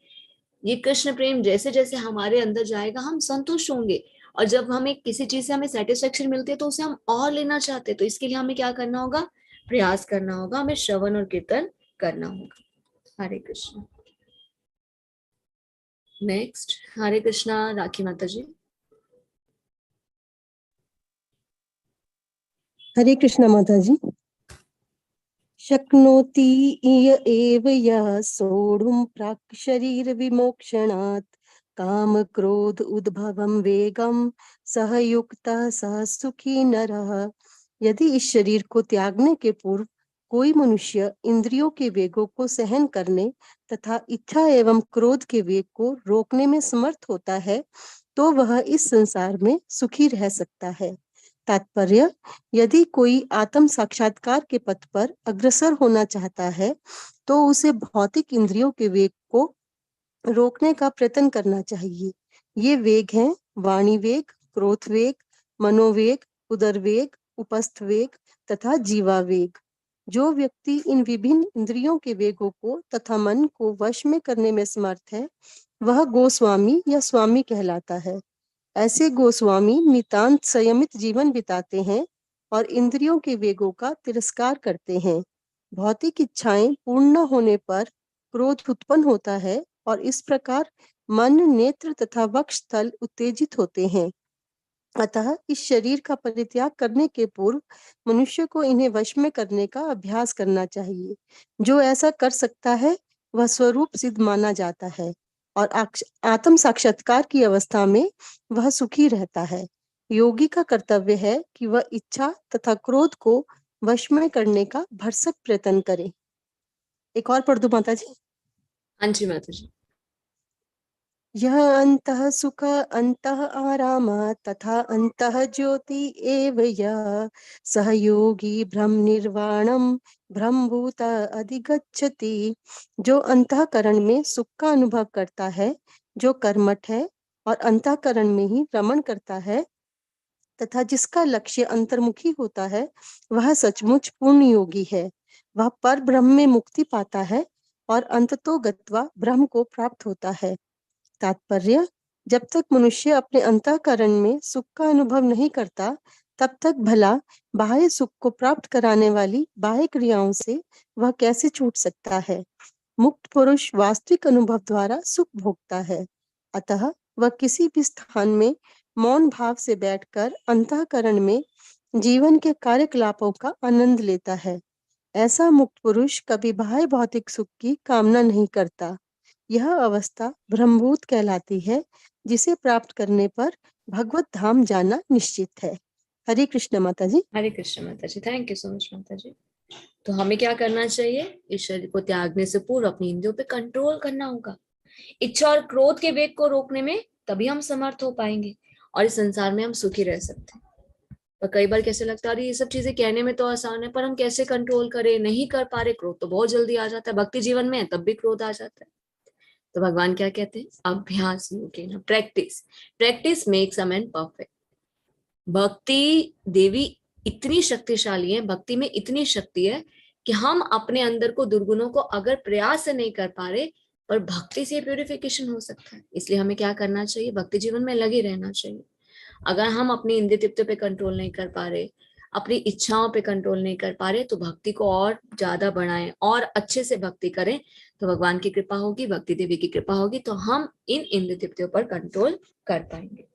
ये कृष्ण प्रेम जैसे जैसे हमारे अंदर जाएगा हम संतुष्ट होंगे, और जब हमें किसी चीज से हमें सेटिस्फेक्शन मिलती है तो उसे हम और लेना चाहते हैं। तो इसके लिए हमें क्या करना होगा? प्रयास करना होगा, हमें श्रवण और कीर्तन करना होगा। हरे कृष्ण। नेक्स्ट, हरे कृष्णा राखी माता जी। हरे कृष्ण माता जी। शक्नोति इय एव यः सोढुं प्राक् शरीर विमोक्षणात् काम क्रोध उद्भवं वेगम सह युक्तः सह सुखी नरः। यदि इस शरीर को त्यागने के पूर्व कोई मनुष्य इंद्रियों के वेगों को सहन करने तथा इच्छा एवं क्रोध के वेग को रोकने में समर्थ होता है तो वह इस संसार में सुखी रह सकता है, तात्पर्य, यदि कोई आत्म साक्षात्कार के पथ पर अग्रसर होना चाहता है तो उसे भौतिक इंद्रियों के वेग को रोकने का प्रयत्न करना चाहिए। ये वेग हैं वाणी वेग, क्रोध वेग, मनोवेग, उदर वेग, उपस्थ वेग तथा जीवा वेग। जो व्यक्ति इन विभिन्न इंद्रियों के वेगों को तथा मन को वश में करने में समर्थ है वह गोस्वामी या स्वामी कहलाता है। ऐसे गोस्वामी नितांत संयमित जीवन बिताते हैं और इंद्रियों के वेगों का तिरस्कार करते हैं। भौतिक इच्छाएं पूर्ण न होने पर क्रोध उत्पन्न होता है और इस प्रकार मन, नेत्र तथा वक्ष स्थल उत्तेजित होते हैं। अतः इस शरीर का परित्याग करने के पूर्व मनुष्य को इन्हें वश में करने का अभ्यास करना चाहिए। जो ऐसा कर सकता है वह स्वरूप सिद्ध माना जाता है और आत्म साक्षात्कार की अवस्था में वह सुखी रहता है। योगी का कर्तव्य है कि वह इच्छा तथा क्रोध को वश में करने का भरसक प्रयत्न करे। एक और पढ़ दो माता जी। हाँ जी माता जी। यह अंतः सुख अंतः आराम तथा अंतः ज्योति एव यः सह योगी ब्रह्म निर्वाणम ब्रह्मभूत अधिगच्छति। जो अंतःकरण में सुख का अनुभव करता है, जो कर्मठ है और अंतःकरण में ही रमण करता है तथा जिसका लक्ष्य अंतर्मुखी होता है वह सचमुच पूर्ण योगी है। वह पर ब्रह्म में मुक्ति पाता है और अंततो गत्वा ब्रह्म को प्राप्त होता है। तात्पर्य, जब तक मनुष्य अपने अंतःकरण में सुख का अनुभव नहीं करता तब तक भला बाह्य सुख को प्राप्त कराने वाली बाह्य क्रियाओं से वह कैसे छूट सकता है। मुक्त पुरुष वास्तविक अनुभव द्वारा सुख भोगता है। अतः वह किसी भी स्थान में मौन भाव से बैठकर अंतःकरण में जीवन के कार्यकलापों का आनंद लेता है। ऐसा मुक्त पुरुष कभी बाह्य भौतिक सुख की कामना नहीं करता। यह अवस्था ब्रह्मभूत कहलाती है, जिसे प्राप्त करने पर भगवत धाम जाना निश्चित है। हरे कृष्ण माता जी। हरे कृष्ण माता जी। थैंक यू सो मच माता जी। तो हमें क्या करना चाहिए? इस शरीर को त्यागने से पूर्व अपनी इंद्रियों पे कंट्रोल करना होगा। इच्छा और क्रोध के वेग को रोकने में तभी हम समर्थ हो पाएंगे और इस संसार में हम सुखी रह सकते हैं। पर कई बार कैसे लगता है अरे ये सब चीजें कहने में तो आसान है, पर हम कैसे कंट्रोल करें, नहीं कर पा रहे। क्रोध तो बहुत जल्दी आ जाता है, भक्ति जीवन में है तब भी क्रोध आ जाता है। तो भगवान क्या कहते हैं? अभ्यास योगेन, practice makes a man perfect. Bhakti Devi इतनी शक्तिशाली है, भक्ति में इतनी शक्ति है कि हम अपने अंदर को दुर्गुणों को अगर प्रयास से नहीं कर पा रहे, पर भक्ति से प्यूरिफिकेशन हो सकता है। इसलिए हमें क्या करना चाहिए? भक्ति जीवन में लगे रहना चाहिए। अगर हम अपनी इंद्रिय तृप्ति पे कंट्रोल नहीं कर पा रहे, अपनी इच्छाओं पे कंट्रोल नहीं कर पा रहे, तो भक्ति को और ज्यादा बढ़ाएं और अच्छे से भक्ति करें तो भगवान की कृपा होगी, भक्ति देवी की कृपा होगी, तो हम इन इंद्रिय तृप्तियों पर कंट्रोल कर पाएंगे।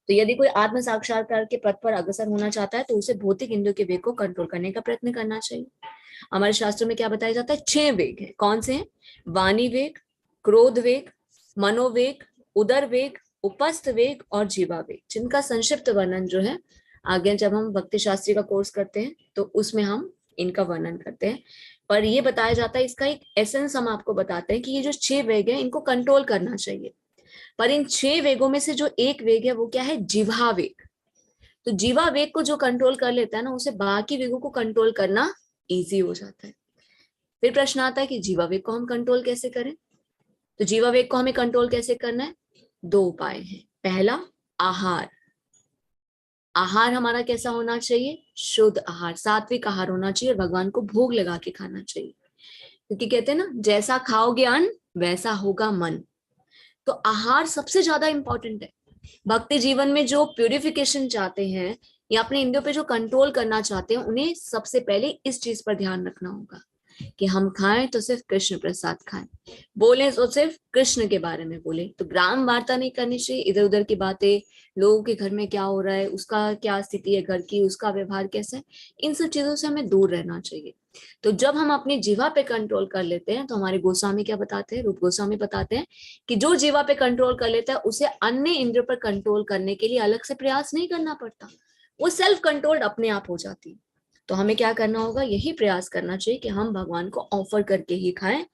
तो यदि कोई आत्म साक्षात्कार के पथ पर अग्रसर होना चाहता है तो उसे भौतिक इंद्रियों के वेग को कंट्रोल करने का प्रयत्न करना चाहिए। हमारे शास्त्रों में क्या बताया जाता है? 6 वेग है। कौन से हैं? वाणी वेग, क्रोध वेग, मनोवेग, उदर वेग, उपस्थ वेग और जीवा वेग, जिनका संक्षिप्त वर्णन जो है आगे जब हम भक्ति शास्त्री का कोर्स करते हैं तो उसमें हम इनका वर्णन करते हैं। पर ये बताया जाता है, इसका एक एसेंस हम आपको बताते हैं कि ये जो 6 वेग है इनको कंट्रोल करना चाहिए। पर इन 6 वेगों में से जो एक वेग है वो क्या है? जिह्वा वेग। तो जीवा वेग को जो कंट्रोल कर लेता है ना, उसे बाकी वेगों को कंट्रोल करना इजी हो जाता है। फिर प्रश्न आता है कि जीवा वेग को हम कंट्रोल कैसे करें? तो जीवा वेग को हमें कंट्रोल कैसे करना है? 2 उपाय हैं। पहला, आहार। आहार हमारा कैसा होना चाहिए? शुद्ध आहार, सात्विक आहार होना चाहिए और भगवान को भोग लगा के खाना चाहिए। क्योंकि कहते हैं ना, जैसा खाओगे अन्न वैसा होगा मन। तो आहार सबसे ज्यादा इंपॉर्टेंट है। भक्ति जीवन में जो प्यूरिफिकेशन चाहते हैं या अपने इंद्रियों पे जो कंट्रोल करना चाहते हैं, उन्हें सबसे पहले इस चीज पर ध्यान रखना होगा कि हम खाएं तो सिर्फ कृष्ण प्रसाद खाएं, बोलें तो सिर्फ कृष्ण के बारे में बोलें। तो ग्राम वार्ता नहीं करनी चाहिए, इधर उधर की बातें, लोगों के घर में क्या हो रहा है, उसका क्या स्थिति है घर की, उसका व्यवहार कैसा है, इन सब चीजों से हमें दूर रहना चाहिए। तो जब हम अपनी जीवा पे कंट्रोल कर लेते हैं, तो हमारे गोस्वामी क्या बताते हैं? रूप गोस्वामी बताते हैं कि जो जीवा पे कंट्रोल कर लेता है उसे अन्य इंद्रियों पर कंट्रोल करने के लिए अलग से प्रयास नहीं करना पड़ता, वो सेल्फ कंट्रोल्ड अपने आप हो जाती है। तो हमें क्या करना होगा? यही प्रयास करना चाहिए कि हम भगवान को ऑफर करके ही खाएं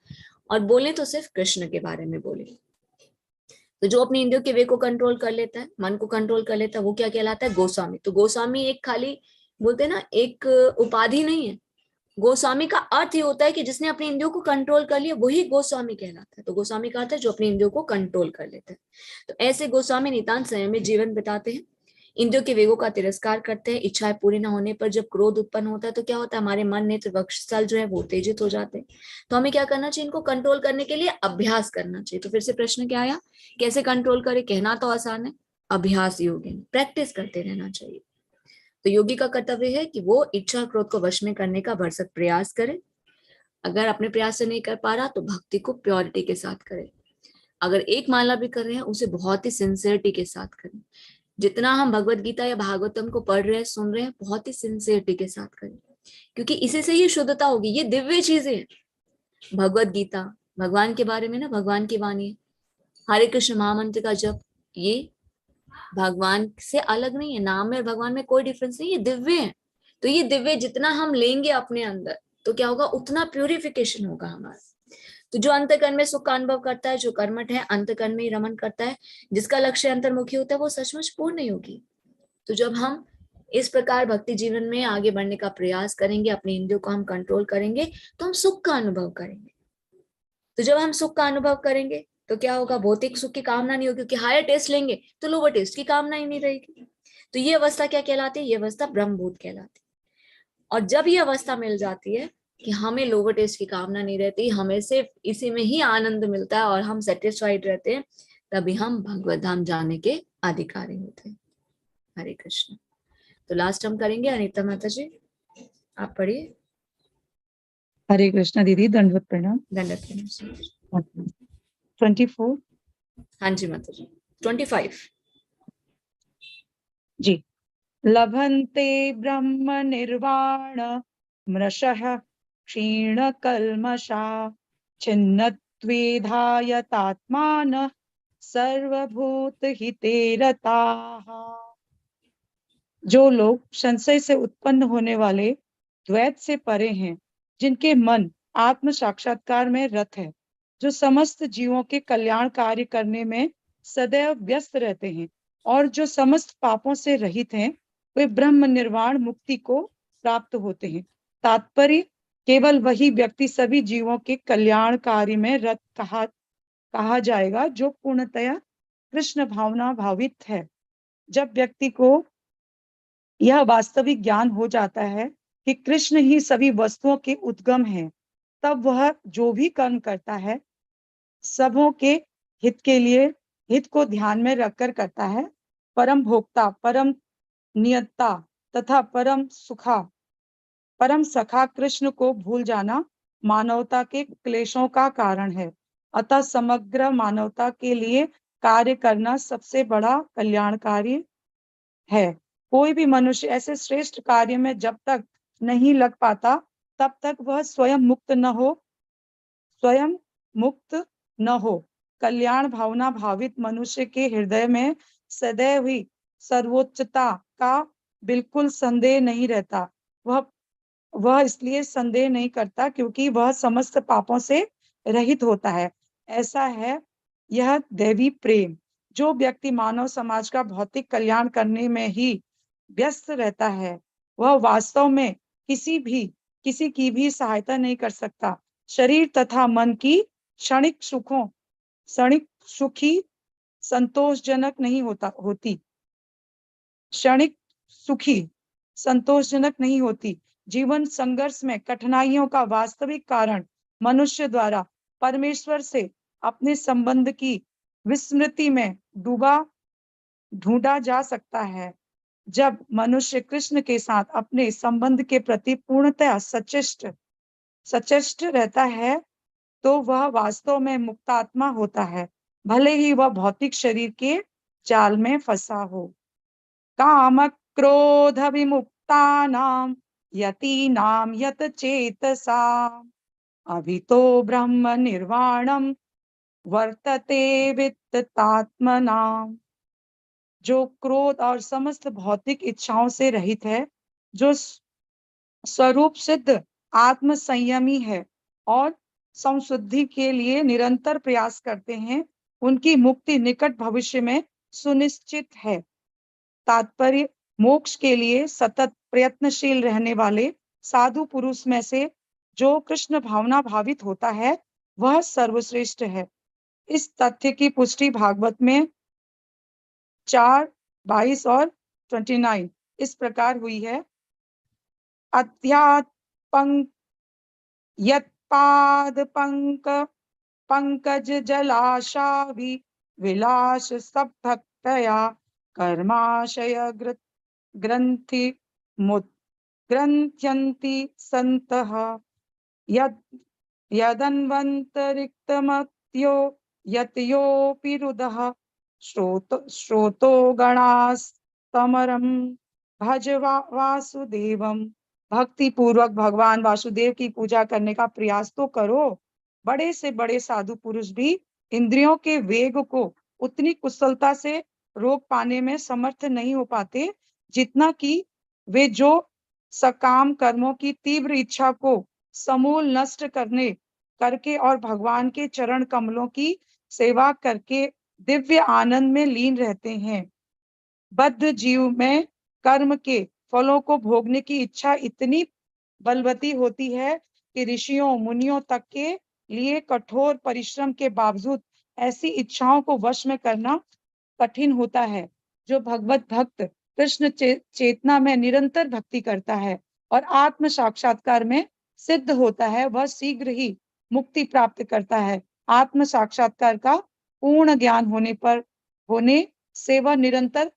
और बोलें तो सिर्फ कृष्ण के बारे में बोलें। तो जो अपनी इंद्रियों के वे को कंट्रोल कर लेता है, मन को कंट्रोल कर लेता है, वो क्या कहलाता है? गोस्वामी। तो गोस्वामी एक खाली बोलते हैं ना, एक उपाधि नहीं है। गोस्वामी का अर्थ ये होता है कि जिसने अपनी इंद्रियों को कंट्रोल कर लिया वही गोस्वामी कहलाता है। तो गोस्वामी का अर्थ है जो अपनी इंद्रियों को कंट्रोल कर लेता है। तो ऐसे गोस्वामी नितांत संयमित जीवन बिताते हैं, इंद्रियों के वेगों का तिरस्कार करते हैं। इच्छाएं पूरी न होने पर जब क्रोध उत्पन्न होता है तो क्या होता है? हमारे मन, नेत्र, वक्षस्थल जो है वो उत्तेजित हो जाते हैं। तो हमें क्या करना चाहिए? इनको कंट्रोल करने के लिए अभ्यास करना चाहिए। तो फिर से प्रश्न क्या आया? कैसे कंट्रोल करें? कहना तो आसान है, अभ्यास योग है, प्रैक्टिस करते रहना चाहिए। तो योगी का कर्तव्य है कि वो इच्छा क्रोध को वश में करने का भरसक प्रयास करे। अगर अपने प्रयास से नहीं कर पा रहा तो भक्ति को प्योरिटी के साथ करे। अगर एक माला भी कर रहे हैं उसे बहुत ही सिंसियरिटी के साथ करें। जितना हम भगवत गीता या भागवतम को पढ़ रहे हैं, सुन रहे हैं, बहुत ही सिंसियरिटी के साथ करें, क्योंकि इसी से ही शुद्धता होगी। ये दिव्य चीजें हैं। भगवत गीता भगवान के बारे में ना, भगवान की वाणी है। हरे कृष्ण महामंत्र का जप, ये भगवान से अलग नहीं है। नाम में भगवान में कोई डिफरेंस नहीं, ये दिव्य है। तो ये दिव्य जितना हम लेंगे अपने अंदर तो क्या होगा? उतना प्यूरिफिकेशन होगा हमारा। तो जो अंतकरण में सुख का अनुभव करता है, जो कर्मठ है, अंतकरण में ही रमन करता है, जिसका लक्ष्य अंतर्मुखी होता है, वो सचमुच पूर्ण योगी। तो जब हम इस प्रकार भक्ति जीवन में आगे बढ़ने का प्रयास करेंगे, अपने इंद्रियों को हम कंट्रोल करेंगे, तो हम सुख का अनुभव करेंगे। तो जब हम सुख का अनुभव करेंगे तो क्या होगा? भौतिक सुख की कामना नहीं होगी, क्योंकि हायर टेस्ट लेंगे तो लोअर टेस्ट की कामना ही नहीं रहेगी। तो ये अवस्था क्या कहलाती है? ये अवस्था ब्रह्मभूत कहलाती है। और जब ये अवस्था मिल जाती है कि हमें लोअर टेस्ट की कामना नहीं रहती, हमें सिर्फ इसी में ही आनंद मिलता है और हम सेटिस्फाइड रहते हैं, तभी हम भगवत धाम जाने के अधिकारी होते हैं। हरे कृष्ण। तो लास्ट हम करेंगे अनीता माता जी, आप पढ़िए। हरे कृष्णा दीदी, दंडवत प्रणाम। दंडवत प्रणाम। 24। हाँ जी माता जी। 25 जी। लभन्ते ब्रह्म निर्वाण मृषः क्षीण कल्मषा छिन्नत्वेधायतात्मानः सर्वभूत हिते रताः। जो लोग संशय से उत्पन्न होने वाले द्वैत से परे हैं, जिनके मन आत्म साक्षात्कार में रत है, जो समस्त जीवों के कल्याण कार्य करने में सदैव व्यस्त रहते हैं और जो समस्त पापों से रहित हैं, वे ब्रह्म निर्वाण मुक्ति को प्राप्त होते हैं। तात्पर्य, केवल वही व्यक्ति सभी जीवों के कल्याण कार्य में रत कहा जाएगा जो पूर्णतया कृष्ण भावना भावित है। जब व्यक्ति को यह वास्तविक ज्ञान हो जाता है कि कृष्ण ही सभी वस्तुओं के उद्गम हैं, तब वह जो भी कर्म करता है सबों के हित के लिए, हित को ध्यान में रखकर करता है। परम भोक्ता, परम नियता तथा परम सखा कृष्ण को भूल जाना मानवता के क्लेशों का कारण है। अतः समग्र मानवता के लिए कार्य करना सबसे बड़ा कल्याणकारी है। कोई भी मनुष्य ऐसे श्रेष्ठ कार्य में जब तक नहीं लग पाता तब तक वह स्वयं मुक्त न हो। कल्याण भावना भावित मनुष्य के हृदय में सदैव ही सर्वोच्चता का बिल्कुल संदेह नहीं रहता। वह इसलिए संदेह नहीं करता क्योंकि वह समस्त पापों से रहित होता है। ऐसा है यह दैवी प्रेम। जो व्यक्ति मानव समाज का भौतिक कल्याण करने में ही व्यस्त रहता है, वह वास्तव में किसी की भी सहायता नहीं कर सकता। शरीर तथा मन की क्षणिक सुखी संतोषजनक नहीं होती। क्षणिक सुखी संतोषजनक नहीं होती। जीवन संघर्ष में कठिनाइयों का वास्तविक कारण मनुष्य द्वारा परमेश्वर से अपने संबंध की विस्मृति में ढूंढा जा सकता है। जब मनुष्य कृष्ण के साथ अपने संबंध के प्रति पूर्णतः सचेष्ट रहता है तो वह वास्तव में मुक्तात्मा होता है, भले ही वह भौतिक शरीर के जाल में फंसा हो। काम क्रोध विमुक्तानां यतीनां यत चेतसा अभितो ब्रह्म निर्वाणम वर्तते वित्तात्मनाम। जो क्रोध और समस्त भौतिक इच्छाओं से रहित है, जो स्वरूप सिद्ध आत्म संयमी है और संशुद्धि के लिए निरंतर प्रयास करते हैं, उनकी मुक्ति निकट भविष्य में सुनिश्चित है। तात्पर्य, मोक्ष के लिए सतत प्रयत्नशील रहने वाले साधु पुरुष में से जो कृष्ण भावना भावित होता है वह सर्वश्रेष्ठ है। इस तथ्य की पुष्टि भागवत में 4, 22 और 29 इस प्रकार हुई है। अध्यात्म यत्पाद पंकज जलाशा विलास सभक्तया कर्माशय ग्रंथि ग्रंथ्यन्ति संतः यदन्वन्तरिक्तमत्यो यतयोऽपि रुदः श्रोतो गणास्तमरं भज वासुदेवम। भक्ति पूर्वक भगवान वासुदेव की पूजा करने का प्रयास तो करो। बड़े से बड़े साधु पुरुष भी इंद्रियों के वेग को उतनी कुशलता से रोक पाने में समर्थ नहीं हो पाते जितना कि वे जो सकाम कर्मों की तीव्र इच्छा को समूल नष्ट करके और भगवान के चरण कमलों की सेवा करके दिव्य आनंद में लीन रहते हैं। बद्ध जीव में कर्म के फलों को भोगने की इच्छा इतनी बलवती होती है कि ऋषियों मुनियों तक के लिए कठोर परिश्रम के बावजूद ऐसी इच्छाओं को वश में करना कठिन होता है। जो भगवत भक्त कृष्ण चेतना में निरंतर भक्ति करता है और आत्म साक्षात्कार में सिद्ध होता है वह शीघ्र ही मुक्ति प्राप्त करता है। आत्म साक्षात्कार का पूर्ण ज्ञान होने से वह निरंतर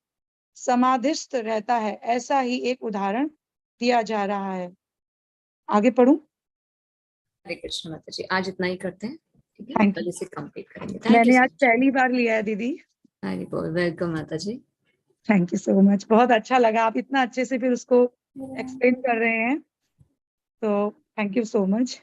समाधिस्थ रहता है। ऐसा ही एक उदाहरण दिया जा रहा है। आगे पढ़ूं? हरे कृष्ण माता जी, आज इतना ही करते हैं, ठीक है? Thank you. कल इसे कंप्लीट करेंगे। मैंने आज पहली बार लिया है दीदी। हरे बोल, वेलकम माता जी। थैंक यू सो मच, बहुत अच्छा लगा। आप इतना अच्छे से फिर उसको एक्सप्लेन कर रहे हैं, तो thank you so much.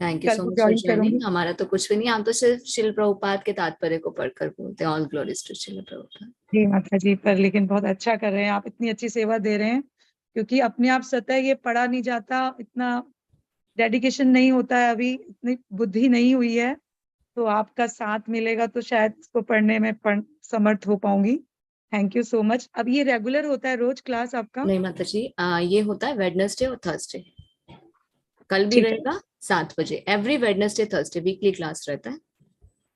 Thank you कल सो को मच फॉर ज्वाइन करूंगी। ज्वाइनिंग। हमारा तो कुछ भी नहीं, हम तो सिर्फ शिल प्रभुपाद के तात्पर्य को पढ़कर बोलते हैं। ऑल ग्लोरीज टू शिल प्रभुपाद। जी माता जी, पर लेकिन बहुत अच्छा कर रहे हैं आप, इतनी अच्छी सेवा दे रहे हैं, क्योंकि अपने आप स्वतः ये पढ़ा नहीं जाता, इतना डेडिकेशन नहीं होता है, अभी इतनी बुद्धि नहीं हुई है, तो आपका साथ मिलेगा तो शायद इसको पढ़ने में समर्थ हो पाऊंगी। Thank you so much. अब ये रेगुलर होता है रोज क्लास आपका? नहीं माता जी, ये होता है वेडनेसडे और थर्सडे। कल भी ठीक है। रहेगा 7 बजे। Every Wednesday Thursday weekly class रहता है।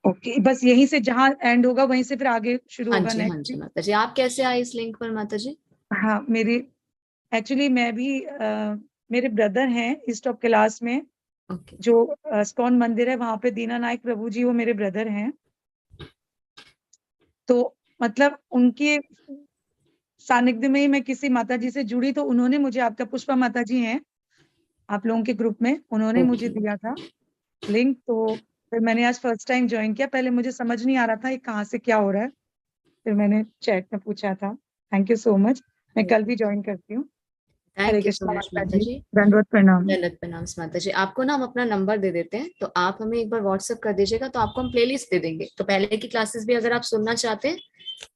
ओके, बस यहीं से जहां एंड होगा वहीं से फिर आगे शुरू हाँ होगा जी, हाँ नेक्स्ट? जी माता जी। आप कैसे आए इस लिंक पर माता जी? हाँ, एक्चुअली मैं भी मेरे ब्रदर हैं ईस्ट ऑफ कैलाश में, ओके। जो स्कॉन मंदिर है वहां पे दीना नायक प्रभु जी वो मेरे ब्रदर हैं, तो मतलब उनके सानिध्य में ही मैं किसी माता जी से जुड़ी, तो उन्होंने मुझे, आपका पुष्पा माता जी हैं आप लोगों के ग्रुप में, उन्होंने मुझे दिया था लिंक, तो फिर मैंने आज फर्स्ट टाइम ज्वाइन किया। पहले मुझे समझ नहीं आ रहा था ये कहाँ से क्या हो रहा है, फिर मैंने चैट में पूछा था। थैंक यू सो मच, मैं कल भी ज्वाइन करती हूँ। Hare thank you so Krishna much माता माता जी, जी। दंडवत प्रणाम। दंडवत प्रणाम माता जी। आपको ना हम अपना नंबर दे देते हैं, तो आप हमें एक बार व्हाट्सएप कर दीजिएगा, तो आपको हम प्लेलिस्ट दे देंगे। तो पहले की क्लासेस भी अगर आप सुनना चाहते हैं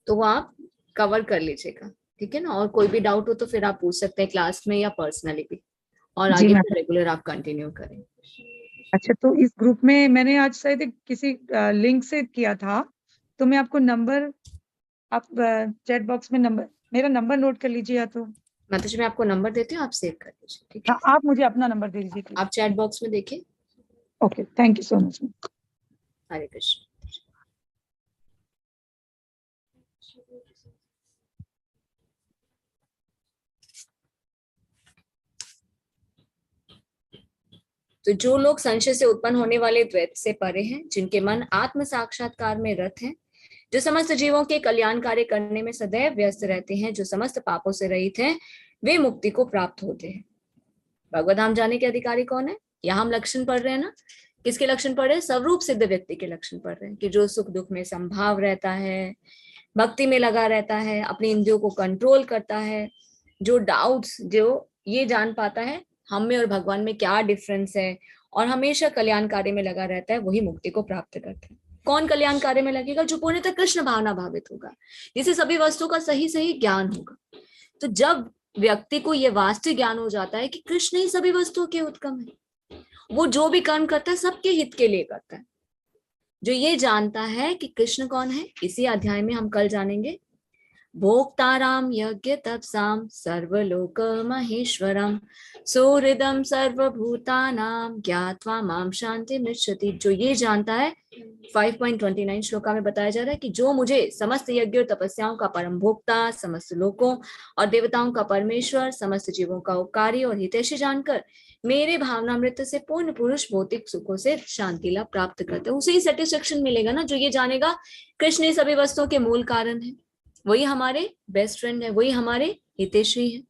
तो वो आप कवर कर लीजिएगा, ठीक है ना? और कोई भी डाउट हो तो फिर आप पूछ सकते हैं क्लास में या पर्सनली भी, और जी आगे मैम। फिर रेगुलर आप कंटिन्यू करें। अच्छा, तो इस ग्रुप में मैंने आज शायद किसी लिंक से किया था, तो मैं आपको नंबर, आप चैट बॉक्स में मेरा नंबर नोट कर लीजिए या तो। माता जी मैं आपको नंबर देती हूँ, आप सेव कर लीजिए, ठीक है? हाँ, आप मुझे अपना नंबर दे दीजिए प्लीज। आप चैट बॉक्स में देखिए। Okay, thank you so much. Hare Krishna. तो जो लोग संशय से उत्पन्न होने वाले द्वैत से परे हैं, जिनके मन आत्म साक्षात्कार में रत हैं, जो समस्त जीवों के कल्याण कार्य करने में सदैव व्यस्त रहते हैं, जो समस्त पापों से रहित हैं, वे मुक्ति को प्राप्त होते हैं। भगवत धाम जाने के अधिकारी कौन है? यहाँ हम लक्षण पढ़ रहे हैं ना, किसके लक्षण पढ़ रहे हैं? स्वरूप सिद्ध व्यक्ति के लक्षण पढ़ रहे हैं, कि जो सुख दुख में संभाव रहता है, भक्ति में लगा रहता है, अपनी इंद्रियों को कंट्रोल करता है, जो डाउट्स, जो ये जान पाता है हम में और भगवान में क्या डिफरेंस है, और हमेशा कल्याण कार्य में लगा रहता है, वही मुक्ति को प्राप्त करता है। कौन कल्याण कार्य में लगेगा? जो पूर्णतः कृष्ण भावना भावित होगा, जिसे सभी वस्तुओं का सही सही ज्ञान होगा। तो जब व्यक्ति को यह वास्तविक ज्ञान हो जाता है कि कृष्ण ही सभी वस्तुओं के उत्तम है, वो जो भी कर्म करता है सबके हित के लिए करता है, जो ये जानता है कि कृष्ण कौन है, इसी अध्याय में हम कल जानेंगे। भोक्ताराम यज्ञ तपसाम सर्वलोक महेश्वरम सुहृदम सर्वभूतानां ज्ञात्वा माम शांति मृच्छति। जो ये जानता है, 5.29 श्लोका में बताया जा रहा है कि जो मुझे समस्त यज्ञ और तपस्याओं का परम भोक्ता, समस्त लोकों और देवताओं का परमेश्वर, समस्त जीवों का उपकारी और हितैषी जानकर मेरे भावनामृत से पूर्ण पुरुष भौतिक सुखों से शांति लाभ प्राप्त करते हैं, उसे ही सेटिस्फेक्शन मिलेगा ना। जो ये जानेगा कृष्ण ही सभी वस्तुओं के मूल कारण है, वही हमारे बेस्ट फ्रेंड है, वही हमारे हितैषी है।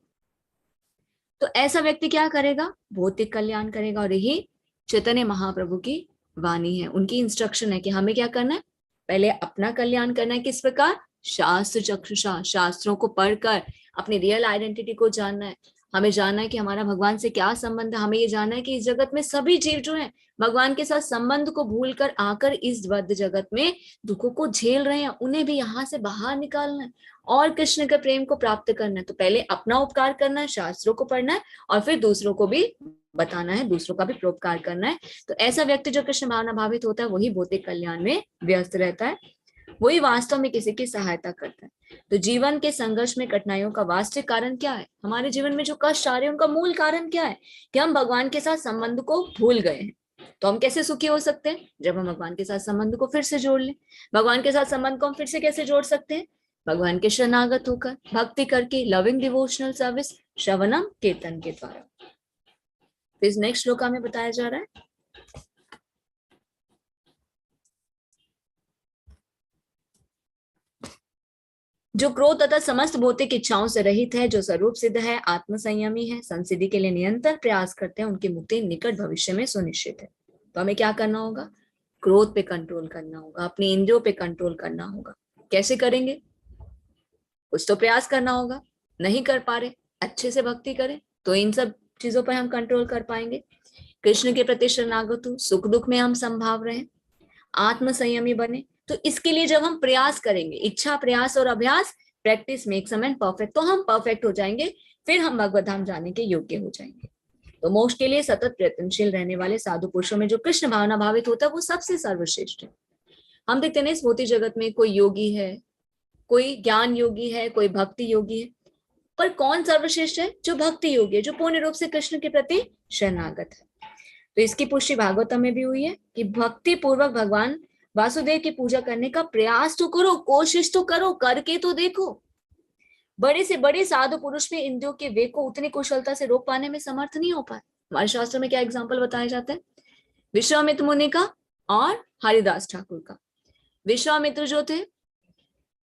तो ऐसा व्यक्ति क्या करेगा? भौतिक कल्याण करेगा। और यही चैतन्य महाप्रभु की वाणी है, उनकी इंस्ट्रक्शन है कि हमें क्या करना है? पहले अपना कल्याण करना है। किस प्रकार? शास्त्र चक्षुषा, शास्त्रों को पढ़कर अपनी रियल आइडेंटिटी को जानना है। हमें जानना है कि हमारा भगवान से क्या संबंध है। हमें ये जानना है कि इस जगत में सभी जीव जो हैं भगवान के साथ संबंध को भूलकर आकर इस बद्ध जगत में दुखों को झेल रहे हैं, उन्हें भी यहाँ से बाहर निकालना है और कृष्ण के प्रेम को प्राप्त करना है। तो पहले अपना उपकार करना है, शास्त्रों को पढ़ना है, और फिर दूसरों को भी बताना है, दूसरों का भी परोपकार करना है। तो ऐसा व्यक्ति जो कृष्ण भावना भावित होता है वही भौतिक कल्याण में व्यस्त रहता है, वही वास्तव में किसी की सहायता करता है। तो जीवन के संघर्ष में कठिनाइयों का वास्तविक कारण क्या है? हमारे जीवन में जो कष्ट आ रहे हैं उनका मूल कारण क्या है? कि हम भगवान के साथ संबंध को भूल गए हैं। तो हम कैसे सुखी हो सकते हैं? जब हम भगवान के साथ संबंध को फिर से जोड़ लें। भगवान के साथ संबंध को हम फिर से कैसे जोड़ सकते हैं? भगवान के शरणागत होकर, भक्ति करके, लविंग डिवोशनल सर्विस, श्रवणम कीर्तन के द्वारा। इस नेक्स्ट श्लोका में बताया जा रहा है, जो क्रोध तथा समस्त भौतिक इच्छाओं से रहित है, जो स्वरूप सिद्ध है, आत्म संयमी है, संसिद्धि के लिए निरंतर प्रयास करते हैं, उनकी मुक्ति निकट भविष्य में सुनिश्चित है। तो हमें क्या करना होगा? क्रोध पे कंट्रोल करना होगा, अपनी इंद्रियों पे कंट्रोल करना होगा। कैसे करेंगे? कुछ तो प्रयास करना होगा। नहीं कर पा रहे, अच्छे से भक्ति करें, तो इन सब चीजों पर हम कंट्रोल कर पाएंगे। कृष्ण के प्रति शरणागत हो, सुख दुख में हम संभाव रहे, आत्म संयमी बने। तो इसके लिए जब हम प्रयास करेंगे, इच्छा, प्रयास और अभ्यास, practice makes a man perfect, तो हम परफेक्ट हो जाएंगे, फिर हम भगवत धाम जाने के योग्य हो जाएंगे। तो मोक्ष के लिए सतत प्रयत्नशील रहने वाले साधु पुरुषों में जो कृष्ण भावना भावित होता है वो सबसे सर्वश्रेष्ठ है। हम देखते हैं इस भौतिक जगत में कोई योगी है, कोई ज्ञान योगी है, कोई भक्ति योगी है, पर कौन सर्वश्रेष्ठ है? जो भक्ति योगी है, जो पूर्ण रूप से कृष्ण के प्रति शरणागत है। तो इसकी पुष्टि भागवतम में भी हुई है कि भक्ति पूर्वक भगवान वासुदेव की पूजा करने का प्रयास तो करो, कोशिश तो करो, करके तो देखो। बड़े से बड़े साधु पुरुष में इंद्रियों के वेग को उतनी कुशलता से रोक पाने में समर्थ नहीं हो पाए। हमारे शास्त्र में क्या एग्जाम्पल बताया जाता है? विश्वामित्र मुनि का और हरिदास ठाकुर का। विश्वामित्र जो थे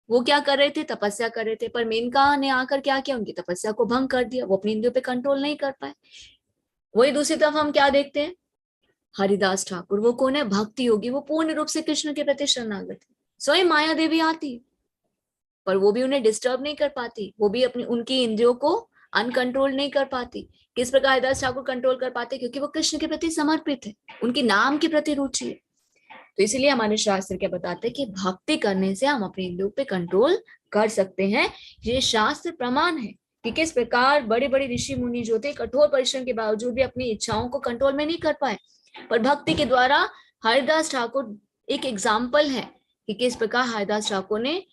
वो क्या कर रहे थे? तपस्या कर रहे थे, पर मेनका ने आकर क्या किया? उनकी तपस्या को भंग कर दिया, वो अपनी इंद्रियों पे कंट्रोल नहीं कर पाए। वही दूसरी तरफ हम क्या देखते हैं? हरिदास ठाकुर, वो कौन है? भक्ति योगी, वो पूर्ण रूप से कृष्ण के प्रति शरणागत है। स्वयं माया देवी आती पर वो भी उन्हें डिस्टर्ब नहीं कर पाती, वो भी अपनी उनकी इंद्रियों को अनकंट्रोल नहीं कर पाती। किस प्रकार हरिदास ठाकुर कंट्रोल कर पाते? क्योंकि वो कृष्ण के प्रति समर्पित है, उनकी नाम के प्रति रुचि है। तो इसलिए हमारे शास्त्र क्या बताते हैं कि भक्ति करने से हम अपने इंद्रियों पे कंट्रोल कर सकते हैं। ये शास्त्र प्रमाण है कि किस प्रकार बड़े बड़े ऋषि मुनि जो थे कठोर परिश्रम के बावजूद भी अपनी इच्छाओं को कंट्रोल में नहीं कर पाए, पर भक्ति के द्वारा हरिदास ठाकुर एक एग्जाम्पल है कि किस प्रकार हरिदास ठाकुर ने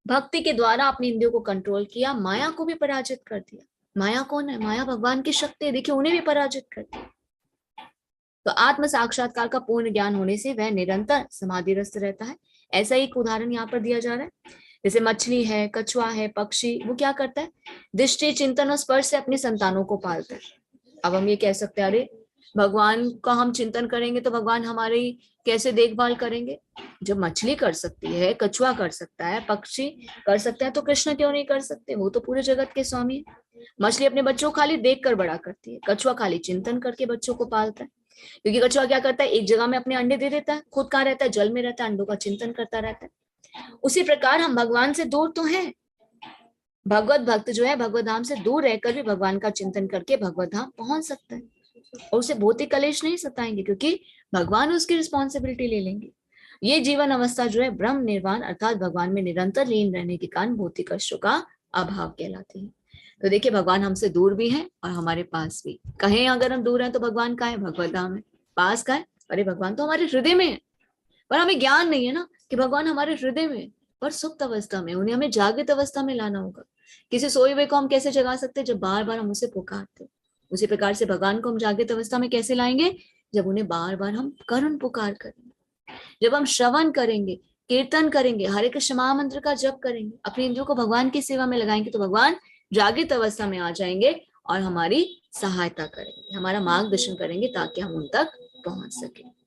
भक्ति के द्वारा अपनी इंद्रियों को कंट्रोल किया, माया को भी पराजित कर दिया। माया कौन है? माया भगवान की शक्ति है, देखिए उन्हें भी पराजित कर दिया। तो आत्म साक्षात्कार का पूर्ण ज्ञान होने से वह निरंतर समाधिरस्त रहता है। ऐसा एक उदाहरण यहाँ पर दिया जा रहा है, जैसे मछली है, कछुआ है, पक्षी, वो क्या करता है? दृष्टि, चिंतन और स्पर्श से अपने संतानों को पालता है। अब हम ये कह सकते हैं, अरे भगवान का हम चिंतन करेंगे तो भगवान हमारी कैसे देखभाल करेंगे? जब मछली कर सकती है, कछुआ कर सकता है, पक्षी कर सकता है, तो कृष्ण क्यों नहीं कर सकते? वो तो पूरे जगत के स्वामी है। मछली अपने बच्चों को खाली देख कर बड़ा करती है, कछुआ खाली चिंतन करके बच्चों को पालता है। क्योंकि कछुआ क्या करता है? एक जगह में अपने अंडे दे देता है, खुद कहाँ रहता है? जल में रहता है, अंडों का चिंतन करता रहता है। उसी प्रकार हम भगवान से दूर तो हैं, भगवत भक्त जो है भगवत धाम से दूर रहकर भी भगवान का चिंतन करके भगवत धाम पहुंच सकता है, और उसे भौतिक कलेश नहीं सताएंगे, क्योंकि भगवान उसकी रिस्पॉन्सिबिलिटी ले लेंगे। ये जीवन अवस्था जो है ब्रह्म निर्वाण अर्थात भगवान में निरंतर लीन रहने के कारण भौतिक कष्टों का अभाव कहलाती है। तो देखिए भगवान हमसे दूर भी हैं और हमारे पास भी। कहें अगर हम दूर हैं तो भगवान कहाँ है? भगवत धाम है। पास कहाँ है? अरे भगवान तो हमारे हृदय में है। पर हमें ज्ञान नहीं है ना कि भगवान हमारे हृदय में पर सुप्त अवस्था में, उन्हें हमें जागृत अवस्था में लाना होगा। किसी सोए हुए को हम कैसे जगा सकते हैं? जब बार बार हम उसे पुकारते। उसी प्रकार से भगवान को हम जागृत अवस्था में कैसे लाएंगे? जब उन्हें बार बार हम करुण पुकार करेंगे, जब हम श्रवण करेंगे, कीर्तन करेंगे, हरे कृष्ण महामंत्र का जप करेंगे, अपने इंद्रियों को भगवान की सेवा में लगाएंगे, तो भगवान जागृत अवस्था में आ जाएंगे और हमारी सहायता करेंगे, हमारा मार्गदर्शन करेंगे ताकि हम उन तक पहुंच सके।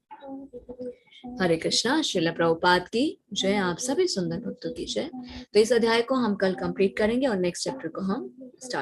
हरे कृष्णा। श्रील प्रभुपाद की जय। आप सभी सुंदर भक्तों की जय। तो इस अध्याय को हम कल कंप्लीट करेंगे और नेक्स्ट चैप्टर को हम स्टार्ट